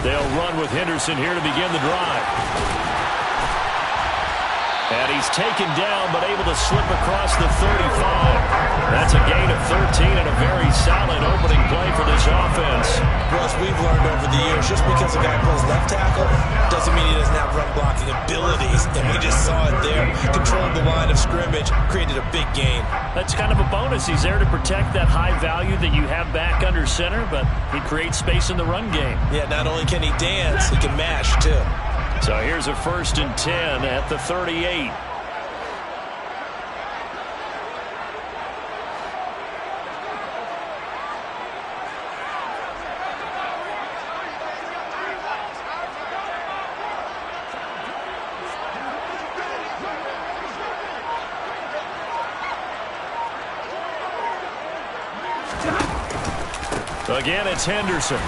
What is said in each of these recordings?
They'll run with Henderson here to begin the drive. And he's taken down, but able to slip across the 35. That's a gain of 13 and a very solid opening play for this offense. Russ, we've learned over the years, just because a guy plays left tackle doesn't mean he doesn't have run blocking abilities. And we just saw it there. Controlled the line of scrimmage, created a big gain. That's kind of a bonus. He's there to protect that high value that you have back under center, but he creates space in the run game. Yeah, not only can he dance, he can mash too. So here's a 1st and 10 at the 38. Again, it's Henderson.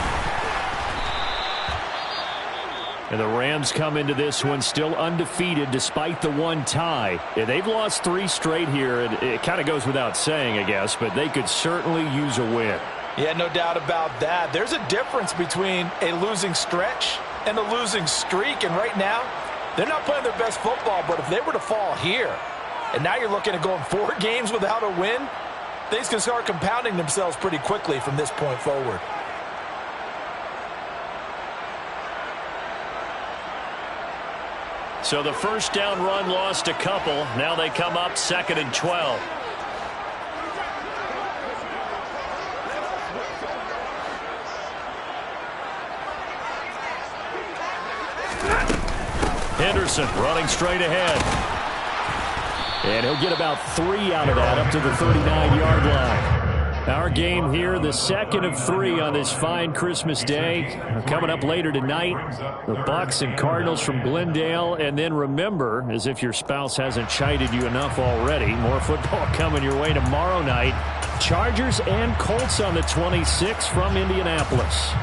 And the Rams come into this one still undefeated despite the one tie. Yeah, they've lost 3 straight here, and it kind of goes without saying, I guess, but they could certainly use a win. Yeah, no doubt about that. There's a difference between a losing stretch and a losing streak, and right now, they're not playing their best football, but if they were to fall here, and now you're looking at going 4 games without a win, things can start compounding themselves pretty quickly from this point forward. So the first down run lost a couple. Now they come up 2nd and 12. Henderson running straight ahead. And he'll get about 3 out of that up to the 39-yard line. Our game here, the 2nd of 3 on this fine Christmas day. Coming up later tonight, the Bucs and Cardinals from Glendale. And then remember, as if your spouse hasn't chided you enough already, more football coming your way tomorrow night. Chargers and Colts on the 26th from Indianapolis.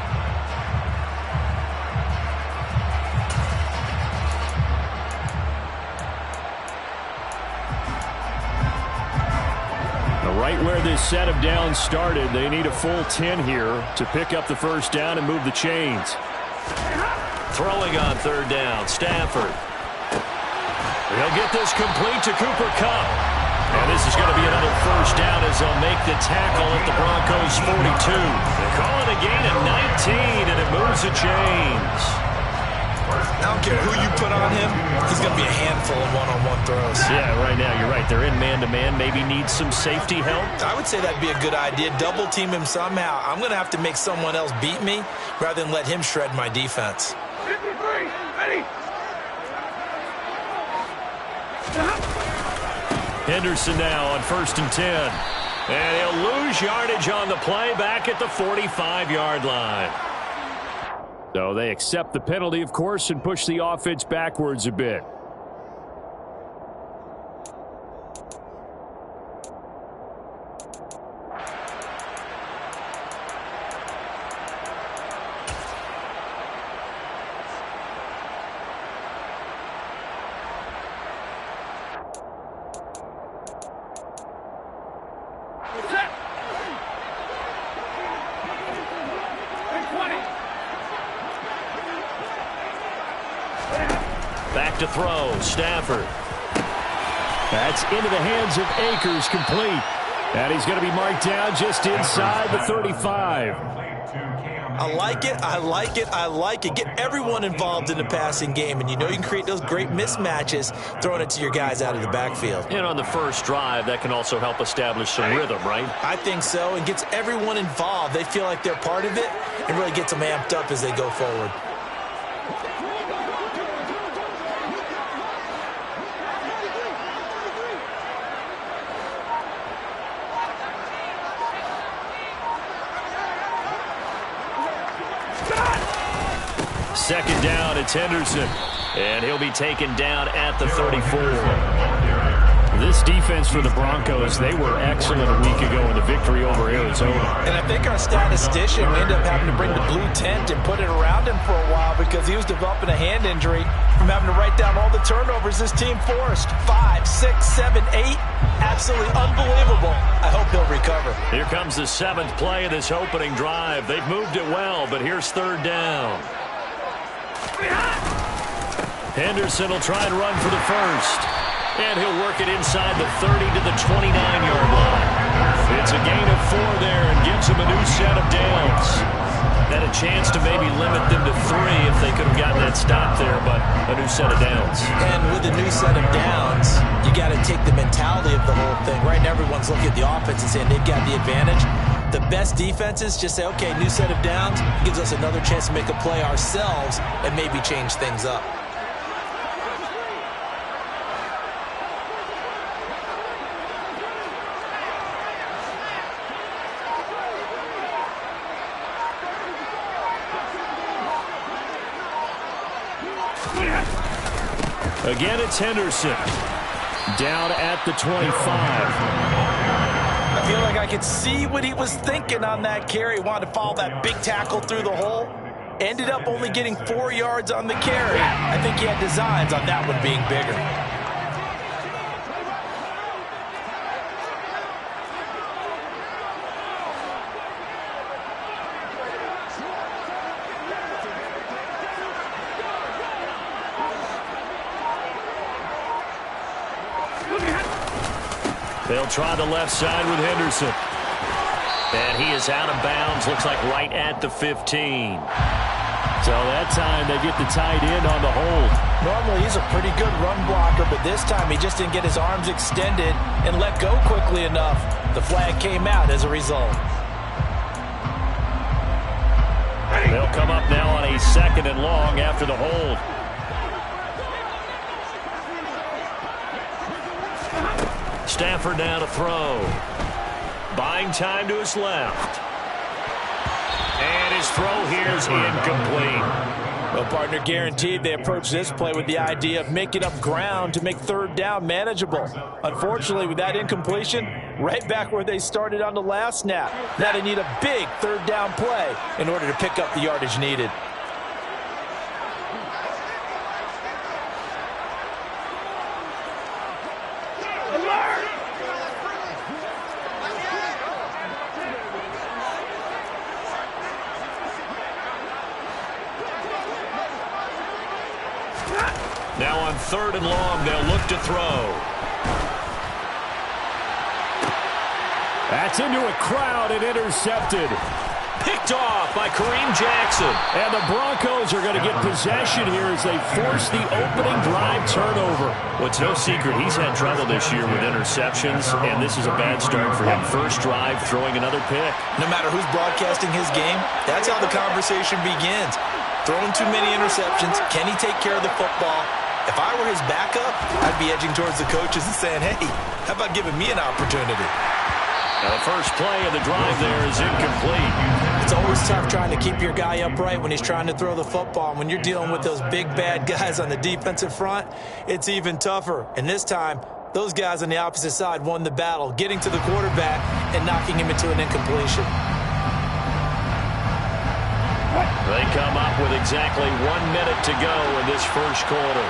Right where this set of downs started, they need a full 10 here to pick up the first down and move the chains. Throwing on 3rd down, Stafford. He'll get this complete to Cooper Kupp. And this is going to be another first down as they'll make the tackle at the Broncos' 42. They call it a gain of 19, and it moves the chains. I don't care who you put on him, he's going to be a handful of one-on-one throws. Yeah, right now, you're right. They're in man-to-man, maybe need some safety help. I would say that'd be a good idea. Double team him somehow. I'm going to have to make someone else beat me rather than let him shred my defense. 53, ready. Henderson now on 1st and 10. And he'll lose yardage on the play back at the 45-yard line. So they accept the penalty, of course, and push the offense backwards a bit. Back to throw, Stafford. That's into the hands of Akers, complete. And he's going to be marked down just inside the 35. I like it, I like it, I like it. Get everyone involved in the passing game, and you know you can create those great mismatches throwing it to your guys out of the backfield. And on the first drive, that can also help establish some rhythm, right? I think so, and gets everyone involved. They feel like they're part of it, and really gets them amped up as they go forward. Second down, it's Henderson. And he'll be taken down at the 34. This defense for the Broncos, they were excellent a week ago in the victory over Arizona. And I think our statistician ended up having to bring the blue tent and put it around him for a while because he was developing a hand injury from having to write down all the turnovers this team forced. 5, 6, 7, 8. Absolutely unbelievable. I hope he'll he'll recover. Here comes the 7th play of this opening drive. They've moved it well, but here's 3rd down. Henderson will try and run for the first. And he'll work it inside the 30 to the 29-yard line. It's a gain of 4 there and gives them a new set of downs. Had a chance to maybe limit them to 3 if they could have gotten that stop there, but a new set of downs. And with a new set of downs, you got to take the mentality of the whole thing. Right now, everyone's looking at the offense and saying they've got the advantage. The best defenses just say, okay, new set of downs gives us another chance to make a play ourselves and maybe change things up. Again, it's Henderson. Down at the 25. I feel like I could see what he was thinking on that carry. He wanted to follow that big tackle through the hole. Ended up only getting 4 yards on the carry. I think he had designs on that one being bigger. They'll try the left side with Henderson. And he is out of bounds, looks like right at the 15. So that time they get the tight end on the hold. Normally he's a pretty good run blocker, but this time he just didn't get his arms extended and let go quickly enough. The flag came out as a result. They'll come up now on a 2nd and long after the hold. Stafford now to throw. Buying time to his left. And his throw here is incomplete. Well, partner, guaranteed they approach this play with the idea of making up ground to make 3rd down manageable. Unfortunately, with that incompletion, right back where they started on the last snap. Now they need a big 3rd down play in order to pick up the yardage needed. Now on 3rd and long, they'll look to throw. That's into a crowd and intercepted. Picked off by Kareem Jackson. And the Broncos are going to get possession here as they force the opening drive turnover. Well, it's no secret he's had trouble this year with interceptions, and this is a bad start for him. First drive, throwing another pick. No matter who's broadcasting his game, that's how the conversation begins. Throwing too many interceptions. Can he take care of the football? If I were his backup, I'd be edging towards the coaches and saying, hey, how about giving me an opportunity? Now the first play of the drive there is incomplete. It's always tough trying to keep your guy upright when he's trying to throw the football. And when you're dealing with those big, bad guys on the defensive front, it's even tougher. And this time, those guys on the opposite side won the battle, getting to the quarterback and knocking him into an incompletion. They come up with exactly 1 minute to go in this first quarter.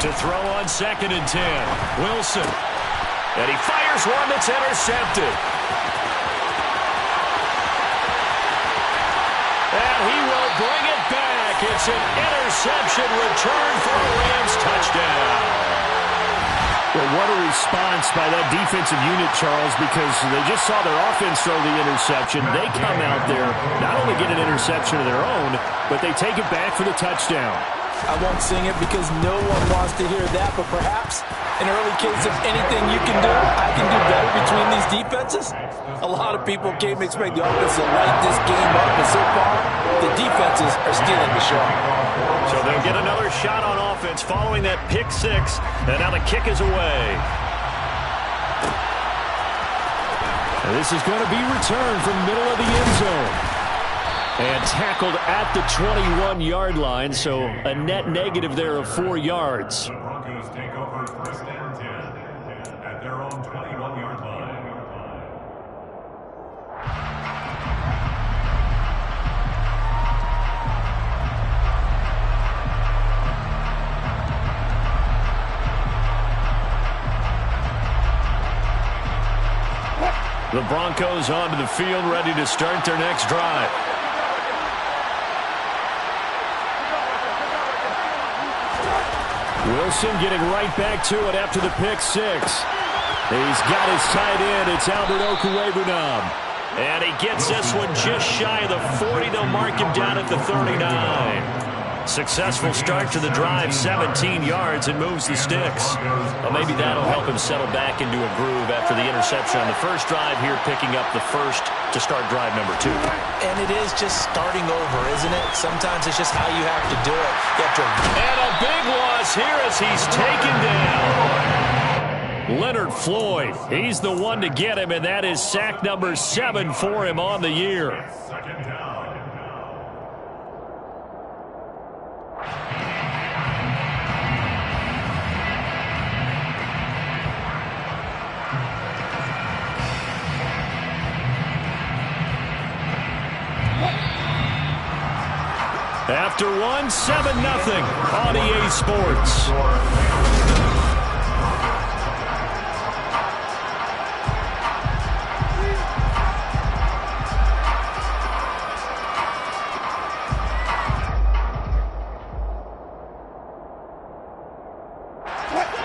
To throw on 2nd and 10. Wilson. And he fires one that's intercepted. And he will bring it back. It's an interception return for a Rams touchdown. Well, what a response by that defensive unit, Charles, because they just saw their offense throw the interception. They come out there, not only get an interception of their own, but they take it back for the touchdown. I won't sing it because no one wants to hear that, but perhaps an early case of anything you can do, I can do better between these defenses. A lot of people came to expect the offense to light this game up, but so far, the defenses are stealing the show. So they'll get another shot on offense following that pick 6, and now the kick is away. And this is going to be returned from middle of the end zone. And tackled at the 21-yard line, so a net negative there of 4 yards. Broncos take over 1st and 10 at their own 21-yard line. The Broncos onto the field, ready to start their next drive. Wilson getting right back to it after the pick six. He's got his tight end. It's Albert Okwuegbunam. And he gets this one just shy of the 40. They'll mark him down at the 39. Successful start to the drive, 17 yards, and moves the sticks. Well, maybe that'll help him settle back into a groove after the interception on the first drive here, picking up the first to start drive number 2. And it is just starting over, isn't it? Sometimes it's just how you have to do it. You have to... And a big loss here as he's taken down. Leonard Floyd, he's the one to get him, and that is sack number 7 for him on the year. Second down. After one, 7-0 on EA Sports.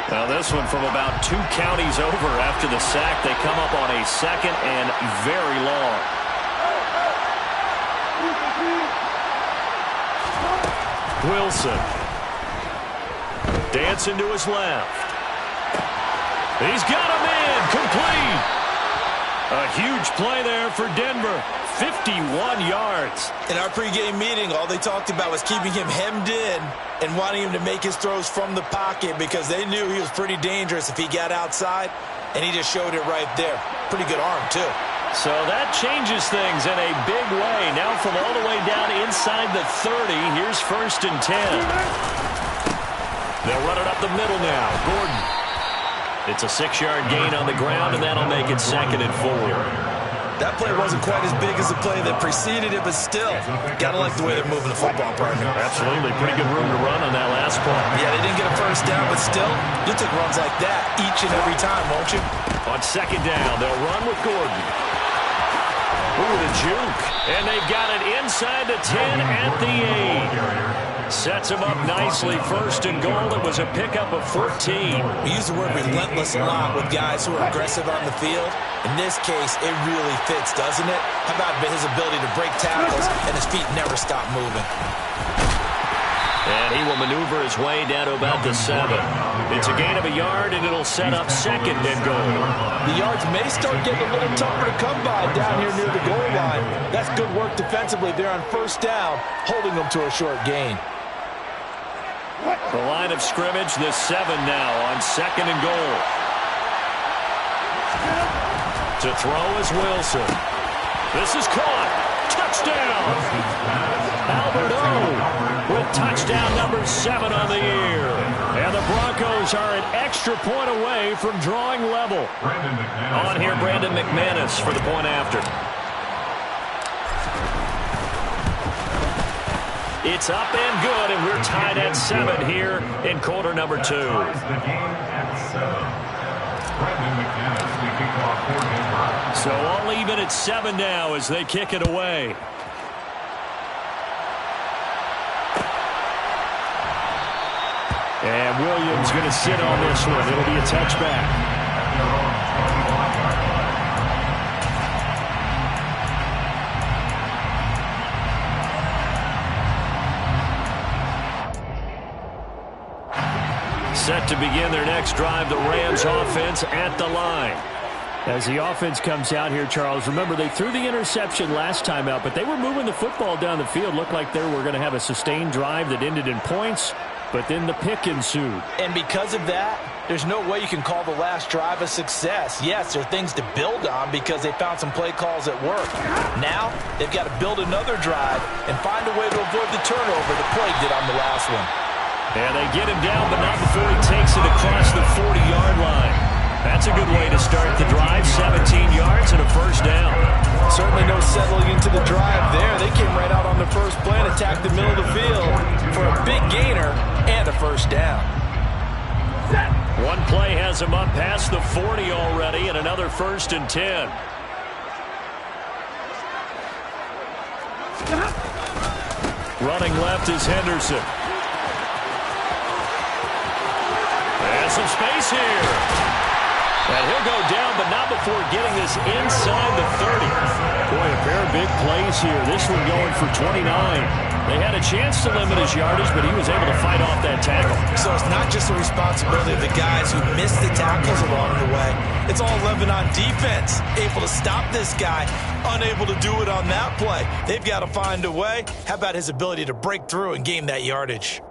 Now this one from about 2 counties over after the sack. They come up on a second and very long. Wilson. Dancing to his left. He's got him in. Complete. A huge play there for Denver. 51 yards. In our pregame meeting, all they talked about was keeping him hemmed in and wanting him to make his throws from the pocket because they knew he was pretty dangerous if he got outside, and he just showed it right there. Pretty good arm, too. So that changes things in a big way. Now from all the way down inside the 30, here's 1st and 10. They'll run it up the middle now. Gordon. It's a 6-yard gain on the ground, and that'll make it 2nd and 4. That play wasn't quite as big as the play that preceded it, but still, gotta like the way they're moving the football, partner. Absolutely. Pretty good room to run on that last play. Yeah, they didn't get a first down, but still, you'll take runs like that each and every time, won't you? On 2nd down, they'll run with Gordon. Ooh, the juke. And they've got it inside the 10 at the 8. Sets him up nicely. 1st and goal. It was a pickup of 14. We use the word relentless a lot with guys who are aggressive on the field. In this case, it really fits, doesn't it? How about his ability to break tackles and his feet never stop moving? And he will maneuver his way down to about the 7. It's a gain of a yard, and it'll set up 2nd and goal. The yards may start getting a little tougher to come by down here near the goal line. That's good work defensively there on 1st down, holding them to a short gain. The line of scrimmage, the 7 now on 2nd and goal. To throw is Wilson. This is caught. Touchdown. Albert O with touchdown number 7 on the year. And the Broncos are an extra point away from drawing level. On here, Brandon McManus for the point after. It's up and good, and we're tied at 7 here in quarter number 2. The game at 7. Brandon McManus, the kickoff for Denver. So all even at 7 now as they kick it away. And Williams going to sit on this one. It'll be a touchback. Set to begin their next drive, the Rams offense at the line. As the offense comes out here, Charles, remember they threw the interception last time out, but they were moving the football down the field. Looked like they were going to have a sustained drive that ended in points, but then the pick ensued. And because of that, there's no way you can call the last drive a success. Yes, there are things to build on because they found some play calls at work. Now, they've got to build another drive and find a way to avoid the turnover that plagued it on the last one. And they get him down, but not before he takes it across the 40-yard line. That's a good way to start the drive. 17 yards and a 1st down. Certainly no settling into the drive there. They came right out on the first play and attacked the middle of the field for a big gainer and a 1st down. One play has him up past the 40 already, and another 1st and 10. Running left is Henderson. And some space here. And he'll go down, but not before getting this inside the 30. Boy, a pair of big plays here. This one going for 29. They had a chance to limit his yardage, but he was able to fight off that tackle. So it's not just the responsibility of the guys who missed the tackles along the way. It's all 11 on defense, able to stop this guy, unable to do it on that play. They've got to find a way. How about his ability to break through and gain that yardage?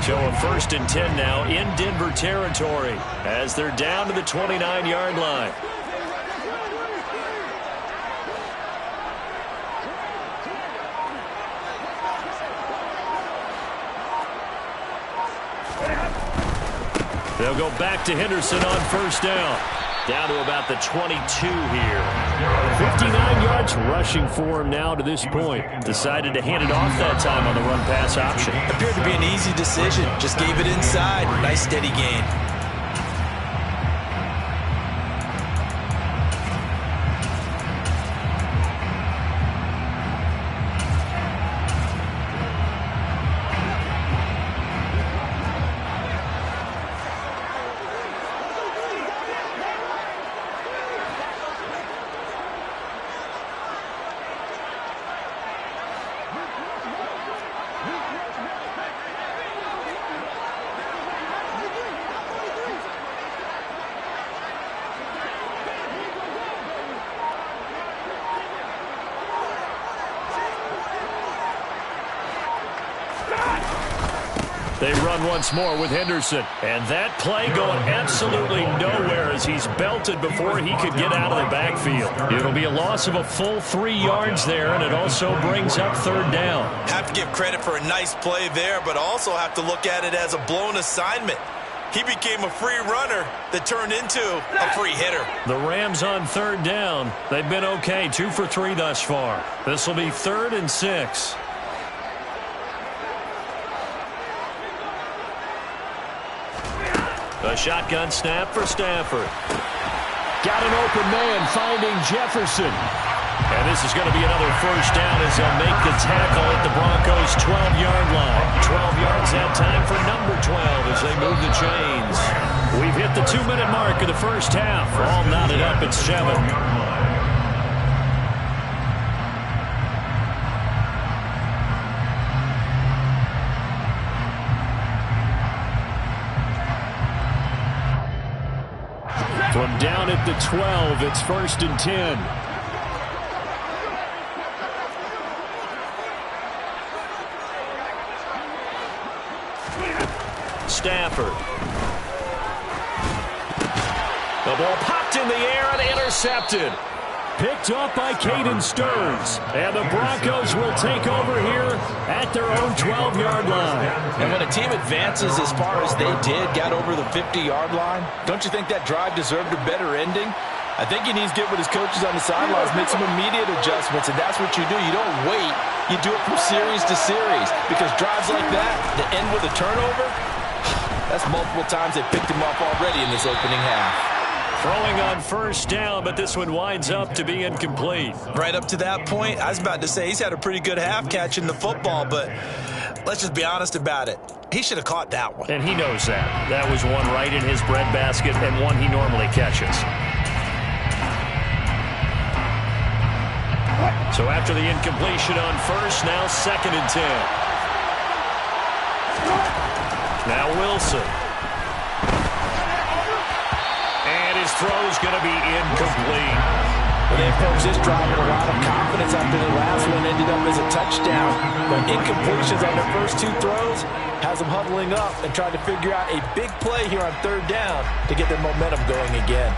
So a 1st and 10 now in Denver territory as they're down to the 29-yard line. They'll go back to Henderson on 1st down. Down to about the 22 here. 59 yards rushing for him now to this point. Decided to hand it off that time on the run-pass option. Appeared to be an easy decision. Just gave it inside. Nice steady gain. They run once more with Henderson. And that play going absolutely nowhere as he's belted before he could get out of the backfield. It'll be a loss of a full 3 yards there, and it also brings up 3rd down. Have to give credit for a nice play there, but also have to look at it as a blown assignment. He became a free runner that turned into a free hitter. The Rams on 3rd down. They've been okay, 2 for 3 thus far. This will be 3rd and 6. A shotgun snap for Stafford. Got an open man finding Jefferson. And this is going to be another 1st down as they'll make the tackle at the Broncos' 12-yard line. 12 yards that time for number 12 as they move the chains. We've hit the 2-minute mark of the 1st half. All knotted up at 7. From down at the 12, it's 1st and 10. Stafford. The ball popped in the air and intercepted. Picked up by Caden Stearns. And the Broncos will take over here at their own 12-yard line. And when a team advances as far as they did, got over the 50-yard line, don't you think that drive deserved a better ending? I think he needs to get with his coaches on the sidelines, make some immediate adjustments, and that's what you do. You don't wait. You do it from series to series, because drives like that end with a turnover, that's multiple times they picked him up already in this opening half. Throwing on 1st down, but this one winds up to be incomplete. Right up to that point, I was about to say he's had a pretty good half catching the football, but let's just be honest about it. He should have caught that one. And he knows that. That was one right in his breadbasket and one he normally catches. So after the incompletion on 1st, now 2nd and 10. Now Wilson. And his throw's going to be incomplete. Well, they approached this drive with a lot of confidence after the last one ended up as a touchdown. But incompletions on their first 2 throws has them huddling up and trying to figure out a big play here on 3rd down to get their momentum going again.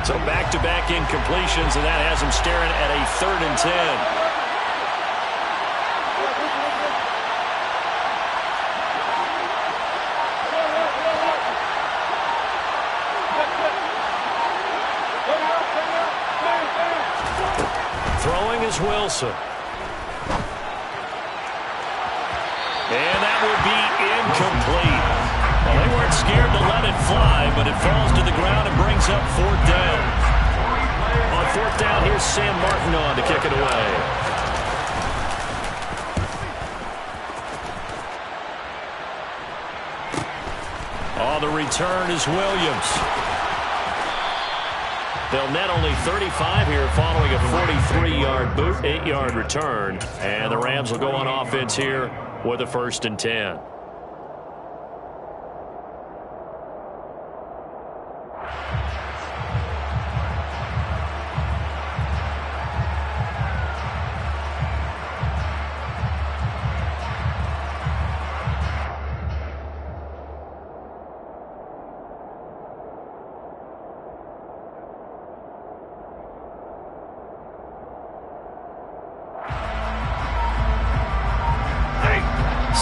So back-to-back incompletions, and that has them staring at a 3rd and 10. Throwing is Wilson. And that will be incomplete. Well, they weren't scared to let it fly, but it falls to the ground and brings up fourth down. On fourth down, here's Sam Martin on to kick it away. On the return is Williams. They'll net only 35 here following a 43-yard boot, 8-yard return. And the Rams will go on offense here with a 1st and 10.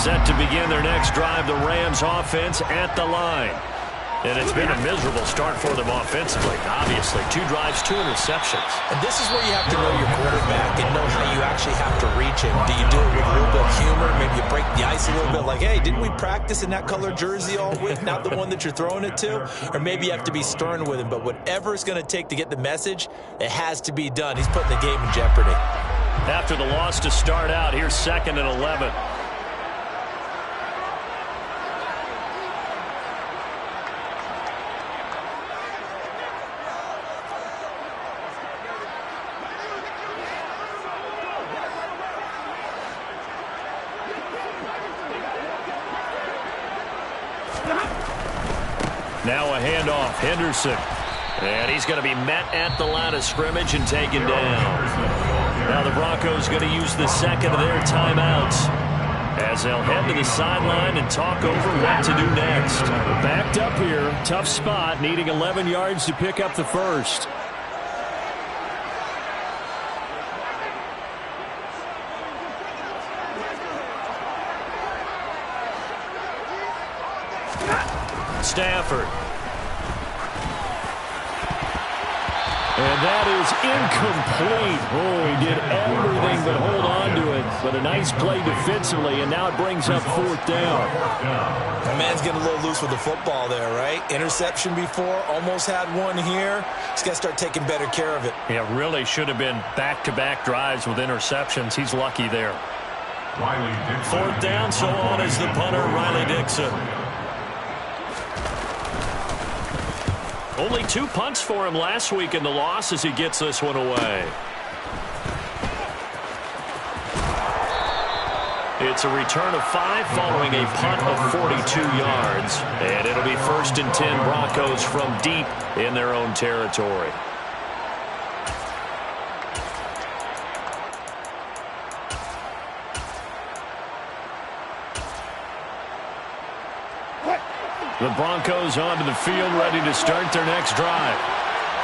Set to begin their next drive, the Rams offense at the line. And it's been a miserable start for them offensively, obviously. 2 drives, 2 interceptions. And this is where you have to know your quarterback and know how you actually have to reach him. Do you do it with a little bit of humor? Maybe you break the ice a little bit like, hey, didn't we practice in that color jersey all week, not the one that you're throwing it to? Or maybe you have to be stern with him. But whatever it's going to take to get the message, it has to be done. He's putting the game in jeopardy. After the loss to start out, here's 2nd and 11. Now a handoff, Henderson. And he's going to be met at the line of scrimmage and taken down. Now the Broncos going to use the 2nd of their timeouts as they'll head to the sideline and talk over what to do next. Backed up here, tough spot, needing 11 yards to pick up the 1st. Stafford. And that is incomplete. Oh, he did everything but hold on to it. But a nice play defensively, and now it brings up 4th down. The man's getting a little loose with the football there, right? Interception before, almost had one here. He's got to start taking better care of it. Yeah, really should have been back-to-back drives with interceptions. He's lucky there. 4th down, so on is the punter, Riley Dixon. Only 2 punts for him last week in the loss as he gets this one away. It's a return of 5 following a punt of 42 yards. And it'll be 1st and 10 Broncos from deep in their own territory. The Broncos onto the field, ready to start their next drive.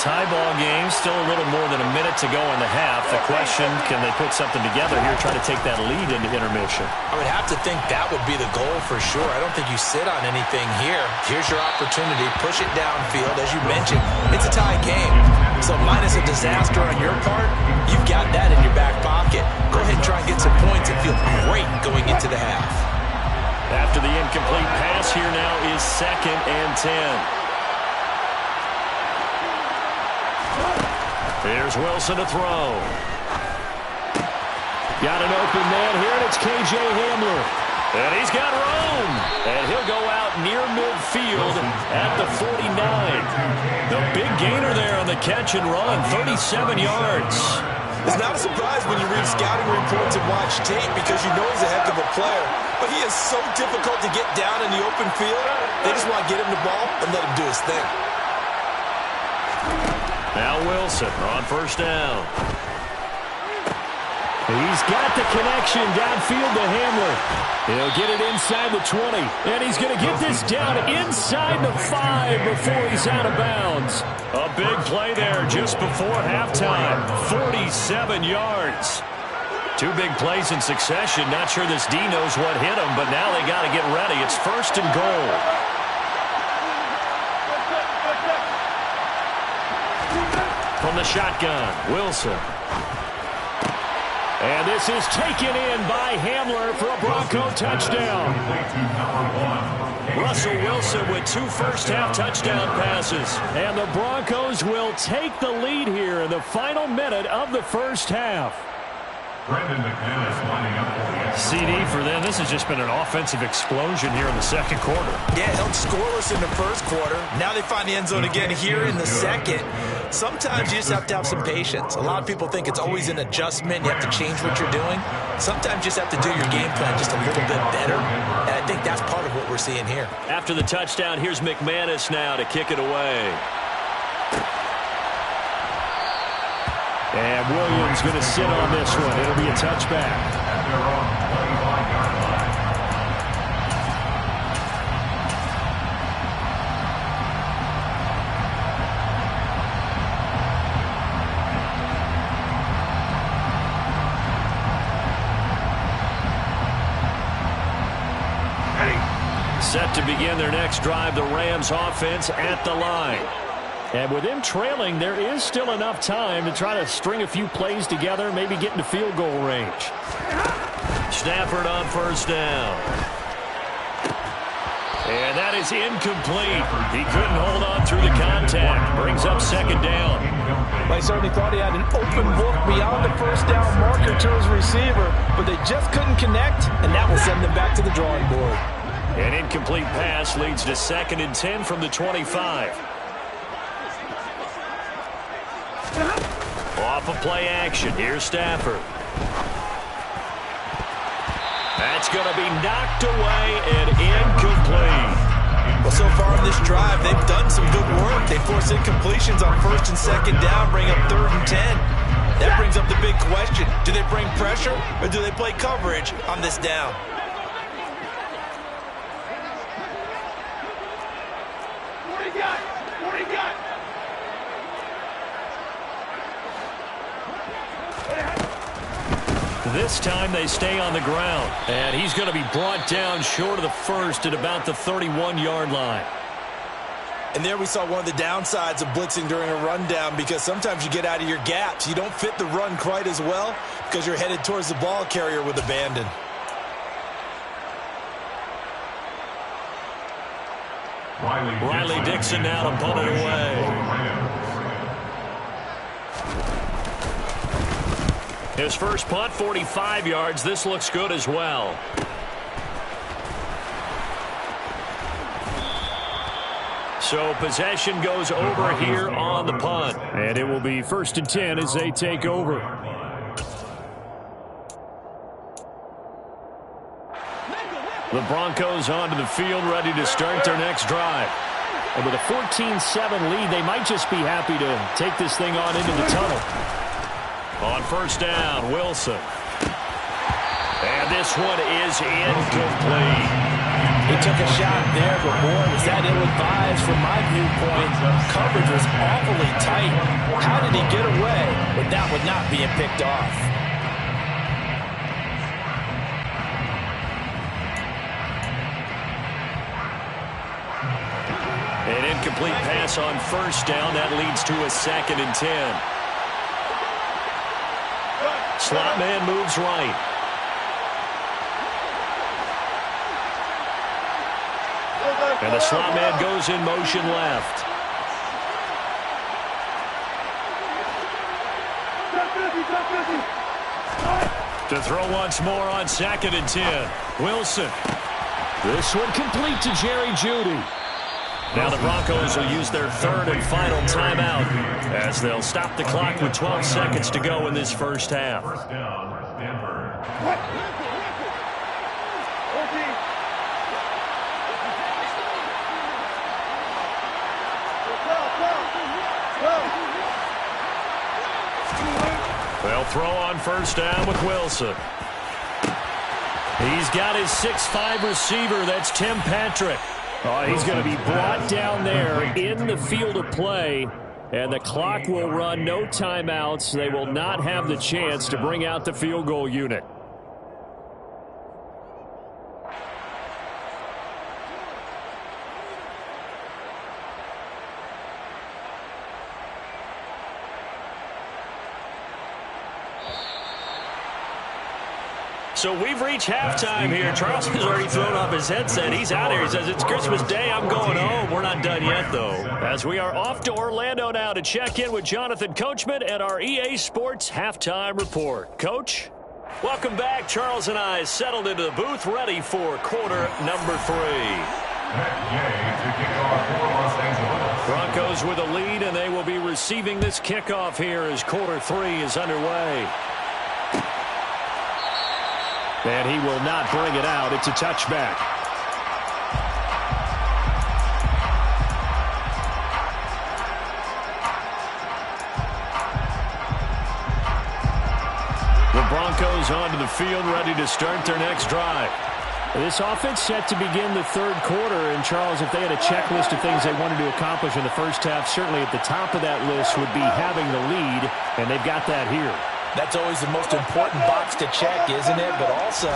Tie ball game, still a little more than a minute to go in the half. The question, can they put something together here, try to take that lead into intermission? I would have to think that would be the goal for sure. I don't think you sit on anything here. Here's your opportunity. Push it downfield. As you mentioned, it's a tie game. So minus a disaster on your part, you've got that in your back pocket. Go ahead and try and get some points and feel great going into the half. After the incomplete pass, here now is 2nd and 10. Here's Wilson to throw. Got an open man here, and it's K.J. Hamler. And he's got room. And he'll go out near midfield at the 49. The big gainer there on the catch and run, 37 yards. It's not a surprise when you read scouting reports and watch tape because you know he's a heck of a player. But he is so difficult to get down in the open field. They just want to get him the ball and let him do his thing. Now Wilson on 1st down. He's got the connection downfield to Hamler. He'll get it inside the 20. And he's going to get this down inside the 5 before he's out of bounds. A big play there just before halftime. 47 yards. 2 big plays in succession. Not sure this D knows what hit him, but now they got to get ready. It's 1st and goal. From the shotgun, Wilson. And this is taken in by Hamler for a Bronco touchdown. Russell Wilson with 2 first-half touchdown passes. And the Broncos will take the lead here in the final minute of the first half. CD for them. This has just been an offensive explosion here in the second quarter. Yeah, held scoreless in the first quarter. Now they find the end zone again here in the second. Sometimes you just have to have some patience. A lot of people think it's always an adjustment. You have to change what you're doing. Sometimes you just have to do your game plan just a little bit better. And I think that's part of what we're seeing here. After the touchdown, here's McManus now to kick it away. And Williams going to sit on this one. It'll be a touchback. Set to begin their next drive, the Rams offense at the line. And with them trailing, there is still enough time to try to string a few plays together, maybe get into field goal range. Stafford on first down. And that is incomplete. He couldn't hold on through the contact. Brings up second down. Well, he certainly thought he had an open look beyond the first down marker to his receiver, but they just couldn't connect, and that will send them back to the drawing board. An incomplete pass leads to 2nd and 10 from the 25. Off of play action. Here's Stafford. That's going to be knocked away and incomplete. Well, so far in this drive, they've done some good work. They force incompletions on 1st and 2nd down, bring up 3rd and 10. That brings up the big question. Do they bring pressure or do they play coverage on this down? This time they stay on the ground. And he's going to be brought down short of the first at about the 31-yard line. And there we saw one of the downsides of blitzing during a rundown, because sometimes you get out of your gaps. You don't fit the run quite as well because you're headed towards the ball carrier with abandon. Riley Dixon now to punt it away. His first punt, 45 yards. This looks good as well. So possession goes over here on the punt. And it will be 1st and 10 as they take over. The Broncos onto the field, ready to start their next drive. And with a 14-7 lead, they might just be happy to take this thing on into the tunnel. On first down, Wilson. And this one is incomplete. He took a shot there, but boy, was that ill-advised from my viewpoint. Coverage was awfully tight. How did he get away with that one not being picked off? An incomplete pass on first down. That leads to a 2nd and 10. Slot man moves right. And the slot man goes in motion left. To throw once more on 2nd and 10. Wilson. This one complete to Jerry Jeudy. Now the Broncos will use their 3rd and final timeout as they'll stop the clock with 12 seconds to go in this first half. They'll throw on first down with Wilson. He's got his 6'5" receiver. That's Tim Patrick. Oh, he's going to be brought down there in the field of play, and the clock will run. No timeouts. They will not have the chance to bring out the field goal unit. So we've reached halftime here. Charles has already thrown off his headset. He's out here. He says, it's Christmas Day. I'm going home. We're not done yet, though. As we are off to Orlando now to check in with Jonathan Coachman and our EA Sports Halftime Report. Coach? Welcome back. Charles and I settled into the booth, ready for quarter number 3. Broncos with a lead, and they will be receiving this kickoff here as quarter 3 is underway. And he will not bring it out. It's a touchback. The Broncos onto the field, ready to start their next drive. This offense set to begin the third quarter. And, Charles, if they had a checklist of things they wanted to accomplish in the first half, certainly at the top of that list would be having the lead, and they've got that here. That's always the most important box to check, isn't it? But also,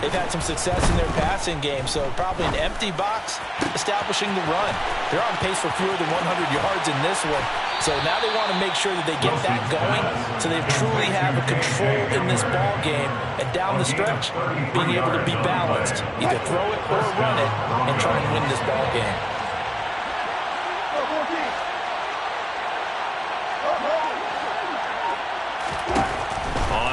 they've had some success in their passing game, so probably an empty box establishing the run. They're on pace for fewer than 100 yards in this one, so now they want to make sure that they get that going so they truly have a control in this ball game, and down the stretch, being able to be balanced, either throw it or run it, and try and win this ball game.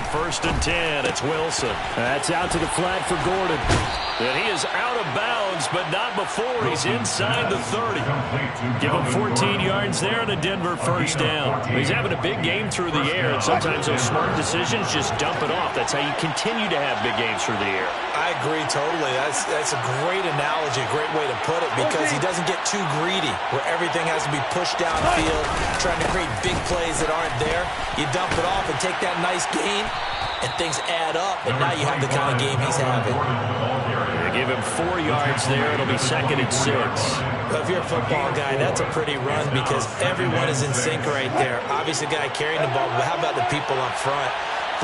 First and 10, it's Wilson. That's out to the flat for Gordon. And he is out of bounds, but not before he's inside the 30. Give him 14 yards there and a Denver first down. He's having a big game through the air, and sometimes those smart decisions just dump it off. That's how you continue to have big games through the air. I agree totally. That's a great analogy, a great way to put it, because he doesn't get too greedy where everything has to be pushed downfield, trying to create big plays that aren't there. You dump it off and take that nice gain, and things add up, and now you have the kind of game he's having. They give him 4 yards there. It'll be second and 6. But if you're a football guy, that's a pretty run because everyone is in sync right there. Obviously, the guy carrying the ball, but how about the people up front?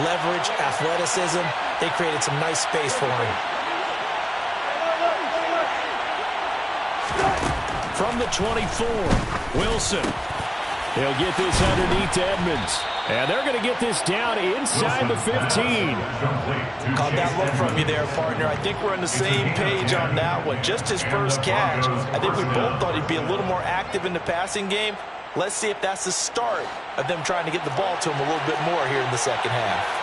Leverage, athleticism, they created some nice space for him. From the 24, Wilson. He'll get this underneath to Edmonds. And they're going to get this down inside the 15. Caught that look from you there, partner. I think we're on the same page on that one. Just his first catch. I think we both thought he'd be a little more active in the passing game. Let's see if that's the start of them trying to get the ball to him a little bit more here in the second half.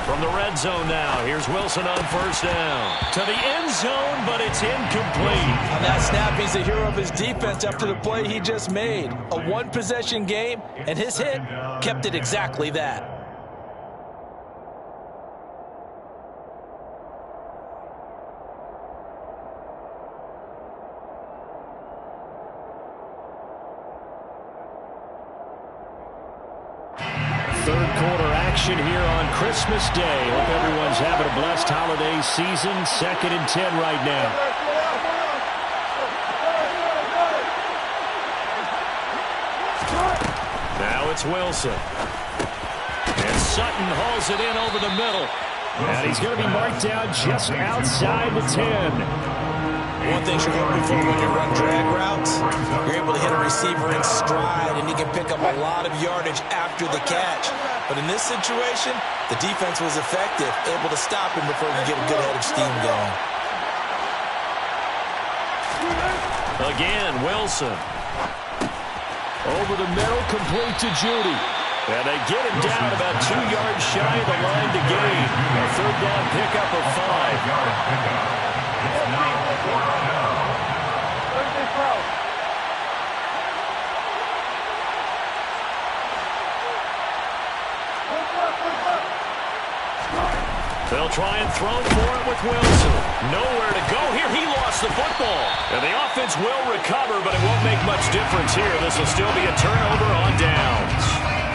From the red zone now, here's Wilson on first down. To the end zone, but it's incomplete. On that snap, he's the hero of his defense after the play he just made. A one-possession game, and his hit kept it exactly that. Third quarter action here on Christmas Day. Hope everyone's having a blessed holiday season. Second and 10 right now. Now it's Wilson. And Sutton hauls it in over the middle. And he's going to be marked down just outside the 10. One thing you're looking for when you run drag routes, you're able to hit a receiver in stride, and he can pick up a lot of yardage after the catch. But in this situation, the defense was effective, able to stop him before he could get a good head of steam going. Again, Wilson. Over the middle, complete to Judy. And they get him down about 2 yards shy of the line to gain. A third down pickup of 5. It's now 4th down. They'll try and throw for it with Wilson. Nowhere to go here. He lost the football. And the offense will recover, but it won't make much difference here. This will still be a turnover on downs.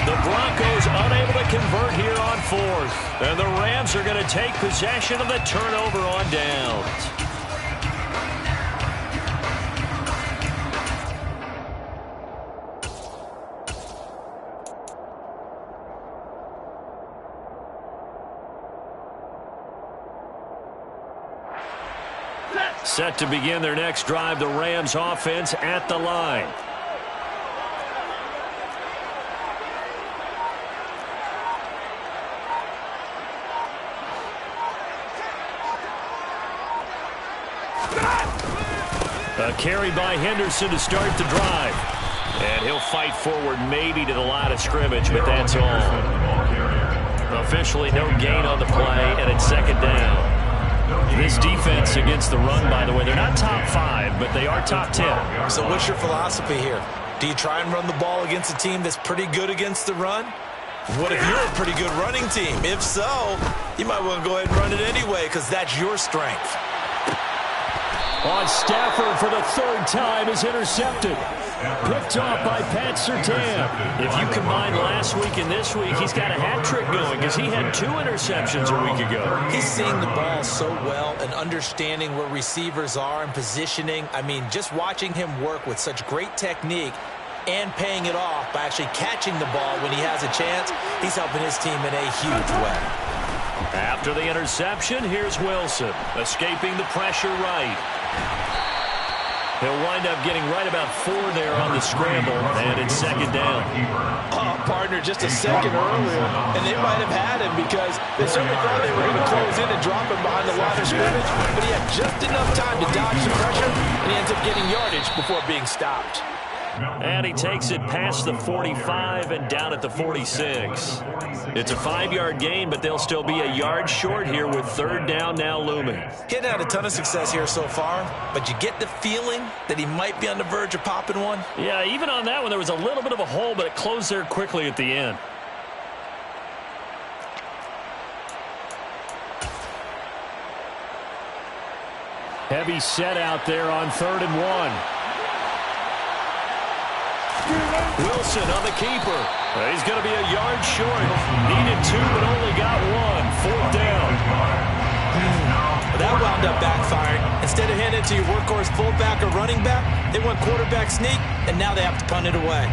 The Broncos unable to convert here on 4th. And the Rams are going to take possession of the turnover on downs. Set to begin their next drive, the Rams offense at the line. A carry by Henderson to start the drive. And he'll fight forward maybe to the line of scrimmage, but that's all. Officially no gain on the play, and it's second down. This defense against the run, by the way, they're not top 5, but they are top 10. So what's your philosophy here? Do you try and run the ball against a team that's pretty good against the run? What if you're a pretty good running team? If so, you might want to go ahead and run it anyway because that's your strength. On Stafford for the third time is intercepted. Picked off by Pat Surtain. If you combine last week and this week, he's got a hat trick going because he had 2 interceptions a week ago. He's seeing the ball so well and understanding where receivers are and positioning. I mean, just watching him work with such great technique and paying it off by actually catching the ball when he has a chance, he's helping his team in a huge way. After the interception, here's Wilson, escaping the pressure right. He'll wind up getting right about 4 there on the scramble, and it's second down. Oh, partner, just a second earlier, and they might have had him because they certainly thought they were going to close in and drop him behind the line of scrimmage, but he had just enough time to dodge the pressure, and he ends up getting yardage before being stopped. And he takes it past the 45 and down at the 46. It's a 5-yard gain, but they'll still be a yard short here with third down now looming. Getting had a ton of success here so far, but you get the feeling that he might be on the verge of popping one. Yeah, even on that one, there was a little bit of a hole, but it closed there quickly at the end. Heavy set out there on 3rd and 1. Wilson on the keeper. He's going to be a yard short. Needed 2, but only got 1. 4th down. That wound up backfiring. Instead of handing it to your workhorse fullback or running back, they went quarterback sneak, and now they have to punt it away.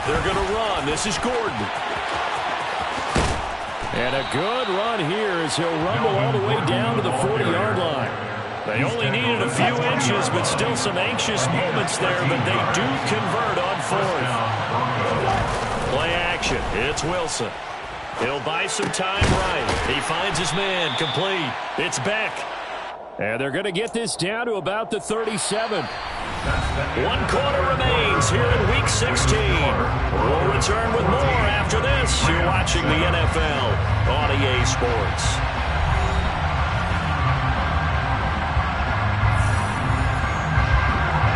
They're going to run. This is Gordon. And a good run here as he'll rumble all the way down to the 40-yard line. They only needed a few inches, but still some anxious moments there, but they do convert on 4th. Play action. It's Wilson. He'll buy some time right. He finds his man complete. It's Beck. And they're going to get this down to about the 37. 1 quarter remains here in Week 16. We'll return with more after this. You're watching the NFL on EA Sports.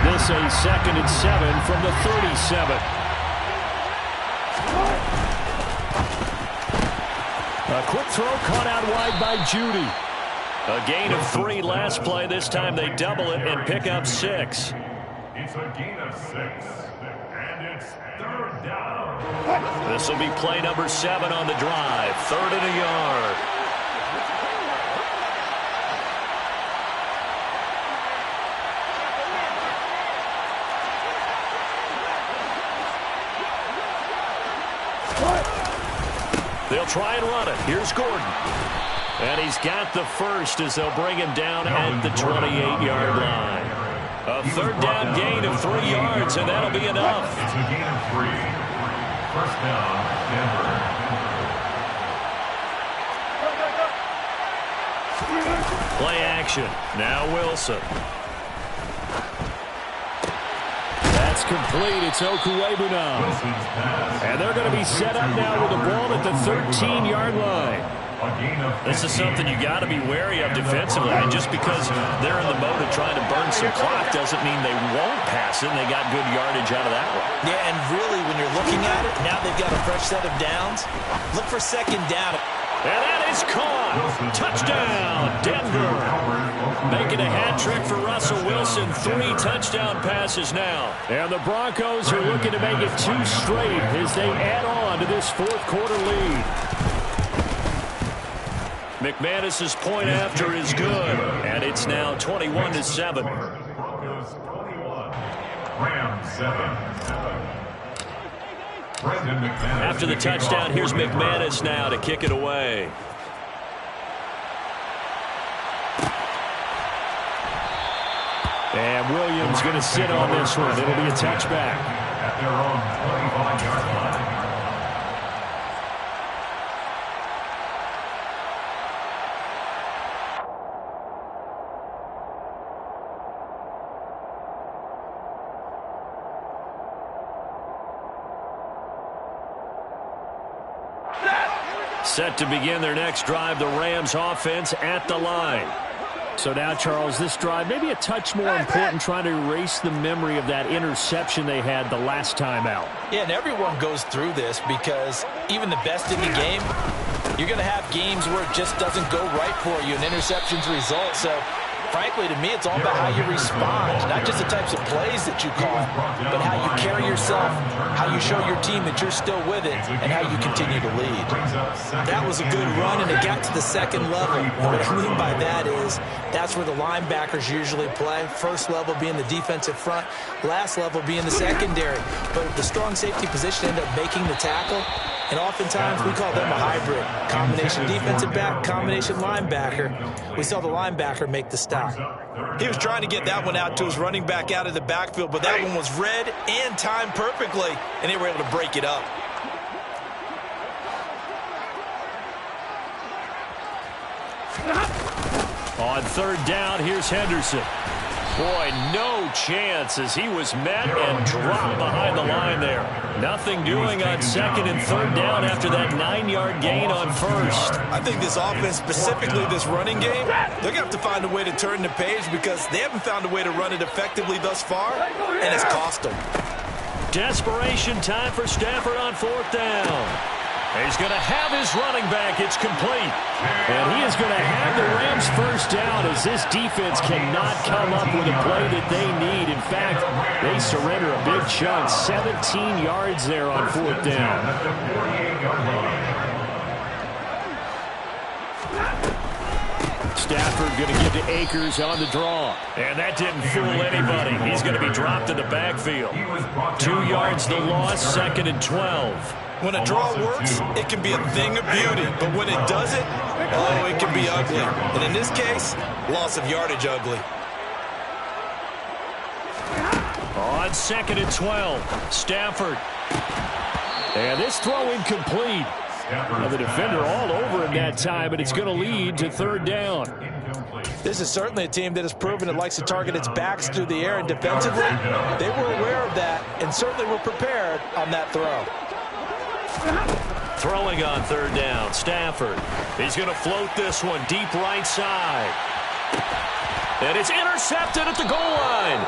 This a 2nd and 7 from the 37. A quick throw caught out wide by Judy. A gain of 3 last play. This time they double it and pick up 6. It's a gain of 6, and it's 3rd down. This will be play number 7 on the drive. 3rd and a yard. They'll try and run it. Here's Gordon. And he's got the first as they'll bring him down at the 28-yard line. A 3rd down gain of 3 yards, and that'll be enough. It's a gain of 3. 1st down, Denver. Play action. Now Wilson. That's complete. It's Okuebu now. And they're going to be set up now with the ball at the 13-yard line. This is something you got to be wary of defensively. And just because they're in the mode of trying to burn some clock doesn't mean they won't pass it. And they got good yardage out of that one. Yeah, and really, when you're looking at it, now they've got a fresh set of downs. Look for 2nd down. And that is caught. Touchdown, Denver. Making a hat trick for Russell Wilson. 3 touchdown passes now. And the Broncos are looking to make it 2 straight as they add on to this fourth quarter lead. McManus's point after is good, and it's now 21-7. Broncos 21, Rams 7. After the touchdown, here's McManus now to kick it away. And Williams going to sit on this one. It'll be a touchback. At their own 25-yard line. Set to begin their next drive, the Rams offense at the line. So now, Charles, this drive maybe a touch more important, trying to erase the memory of that interception they had the last time out. Yeah, and everyone goes through this because even the best in the game, you're going to have games where it just doesn't go right for you, and interceptions result. So, frankly, to me, it's all about how you respond, not just the types of plays that you call, but how you carry yourself, how you show your team that you're still with it, and how you continue to lead. That was a good run, and it got to the second level. What I mean by that is that's where the linebackers usually play. First level being the defensive front, last level being the secondary. But the strong safety position ended up making the tackle, and oftentimes we call them a hybrid. Combination defensive back, combination linebacker. We saw the linebacker make the stop. He was trying to get that one out to his running back out of the backfield, but that one was read and timed perfectly, and they were able to break it up. On third down, here's Henderson. Boy, no chance as he was met and dropped behind the line there. Nothing doing on second and third down after that 9-yard gain on first. I think this offense, specifically this running game, they're going to have to find a way to turn the page because they haven't found a way to run it effectively thus far, and it's cost them. Desperation time for Stafford on fourth down. He's going to have his running back. It's complete. And he is going to have the Rams first down as this defense cannot come up with a play that they need. In fact, they surrender a big chunk. 17 yards there on fourth down. Stafford going to give to Akers on the draw. And that didn't fool anybody. He's going to be dropped in the backfield. 2 yards the loss, second and 12. When a draw works, it can be a thing of beauty. But when it doesn't, oh, it can be ugly. And in this case, loss of yardage ugly. On second and 12, Stafford. And this throw incomplete. Now the defender all over him that time, but it's going to lead to third down. This is certainly a team that has proven it likes to target its backs through the air, and defensively, they were aware of that and certainly were prepared on that throw. Throwing on third down, Stafford. He's going to float this one deep right side. And it's intercepted at the goal line.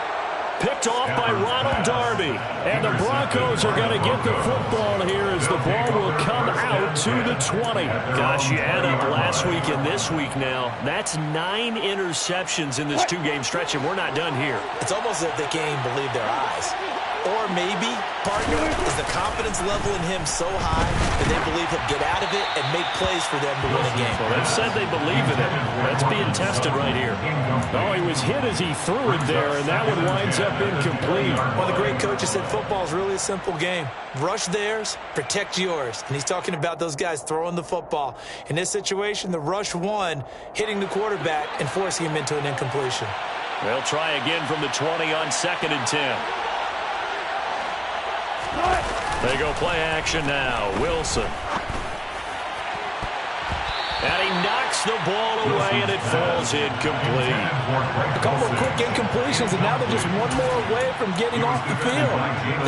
Picked off by Ronald Darby. And the Broncos are going to get the football here as the ball will come out to the 20. Gosh, you add up last week and this week now. That's 9 interceptions in this 2-game stretch, and we're not done here. It's almost as if they can't even believe their eyes. Or maybe, partner, is the confidence level in him so high that they believe he'll get out of it and make plays for them to win a game. Well, they've said they believe in him. That's being tested right here. Oh, he was hit as he threw it there, and that one winds up incomplete. One of the great coaches said football is really a simple game. Rush theirs, protect yours. And he's talking about those guys throwing the football. In this situation, the rush won, hitting the quarterback and forcing him into an incompletion. They'll try again from the 20 on second and 10. They go play action now. Wilson. And he knocks the ball away, and it falls incomplete. A couple of quick incompletions, and now they're just one more away from getting off the field.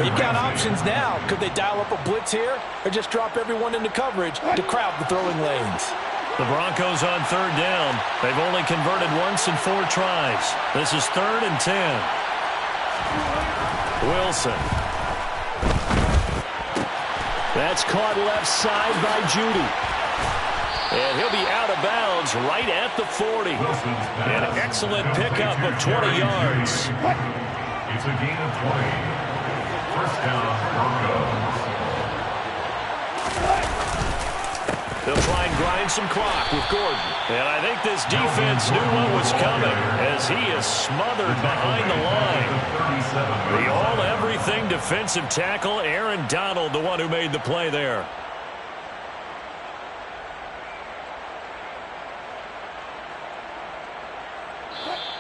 They've got options now. Could they dial up a blitz here or just drop everyone into coverage to crowd the throwing lanes? The Broncos on third down. They've only converted once in 4 tries. This is third and 10. Wilson. That's caught left side by Judy. And he'll be out of bounds right at the 40. An excellent pickup of 20 yards. It's a gain of 20. First down, Broncos. They'll try and grind some clock with Gordon. And I think this defense knew what was coming as he is smothered behind the line. The all-everything defensive tackle, Aaron Donald, the one who made the play there.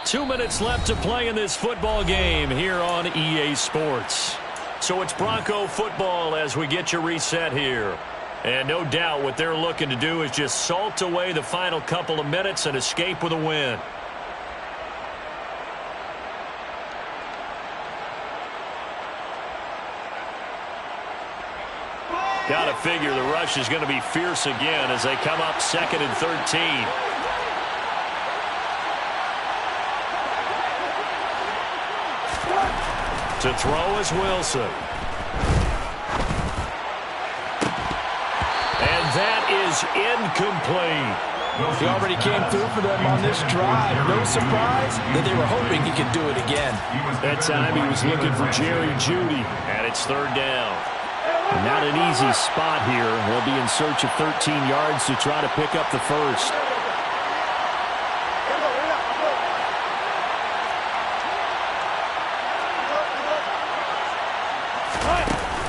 Two minutes left to play in this football game here on EA Sports. So it's Bronco football as we get you reset here. And no doubt what they're looking to do is just salt away the final couple of minutes and escape with a win. Got to figure the rush is going to be fierce again as they come up 2nd and 13. To throw is Wilson. And that is incomplete. He already came through for them on this drive. No surprise that they were hoping he could do it again. That time he was looking for Jerry Jeudy, and it's 3rd down. Not an easy spot here. They'll be in search of 13 yards to try to pick up the first.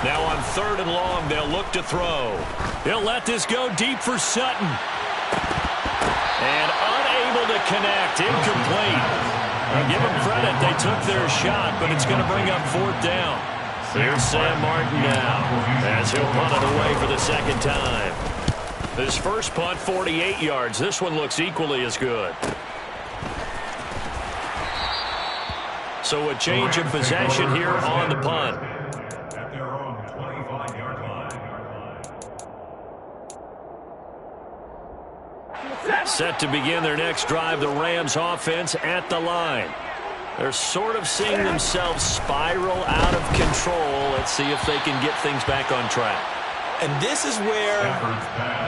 Now on 3rd and long, they'll look to throw. He'll let this go deep for Sutton. And unable to connect, incomplete. I'll give them credit, they took their shot, but it's going to bring up 4th down. Here's Sam Martin now, as he'll punt it away for the 2nd time. His first punt, 48 yards. This one looks equally as good. So a change of possession here on the punt. At their own 25-yard line. Set to begin their next drive, the Rams offense at the line. They're sort of seeing themselves spiral out of control. Let's see if they can get things back on track. And this is where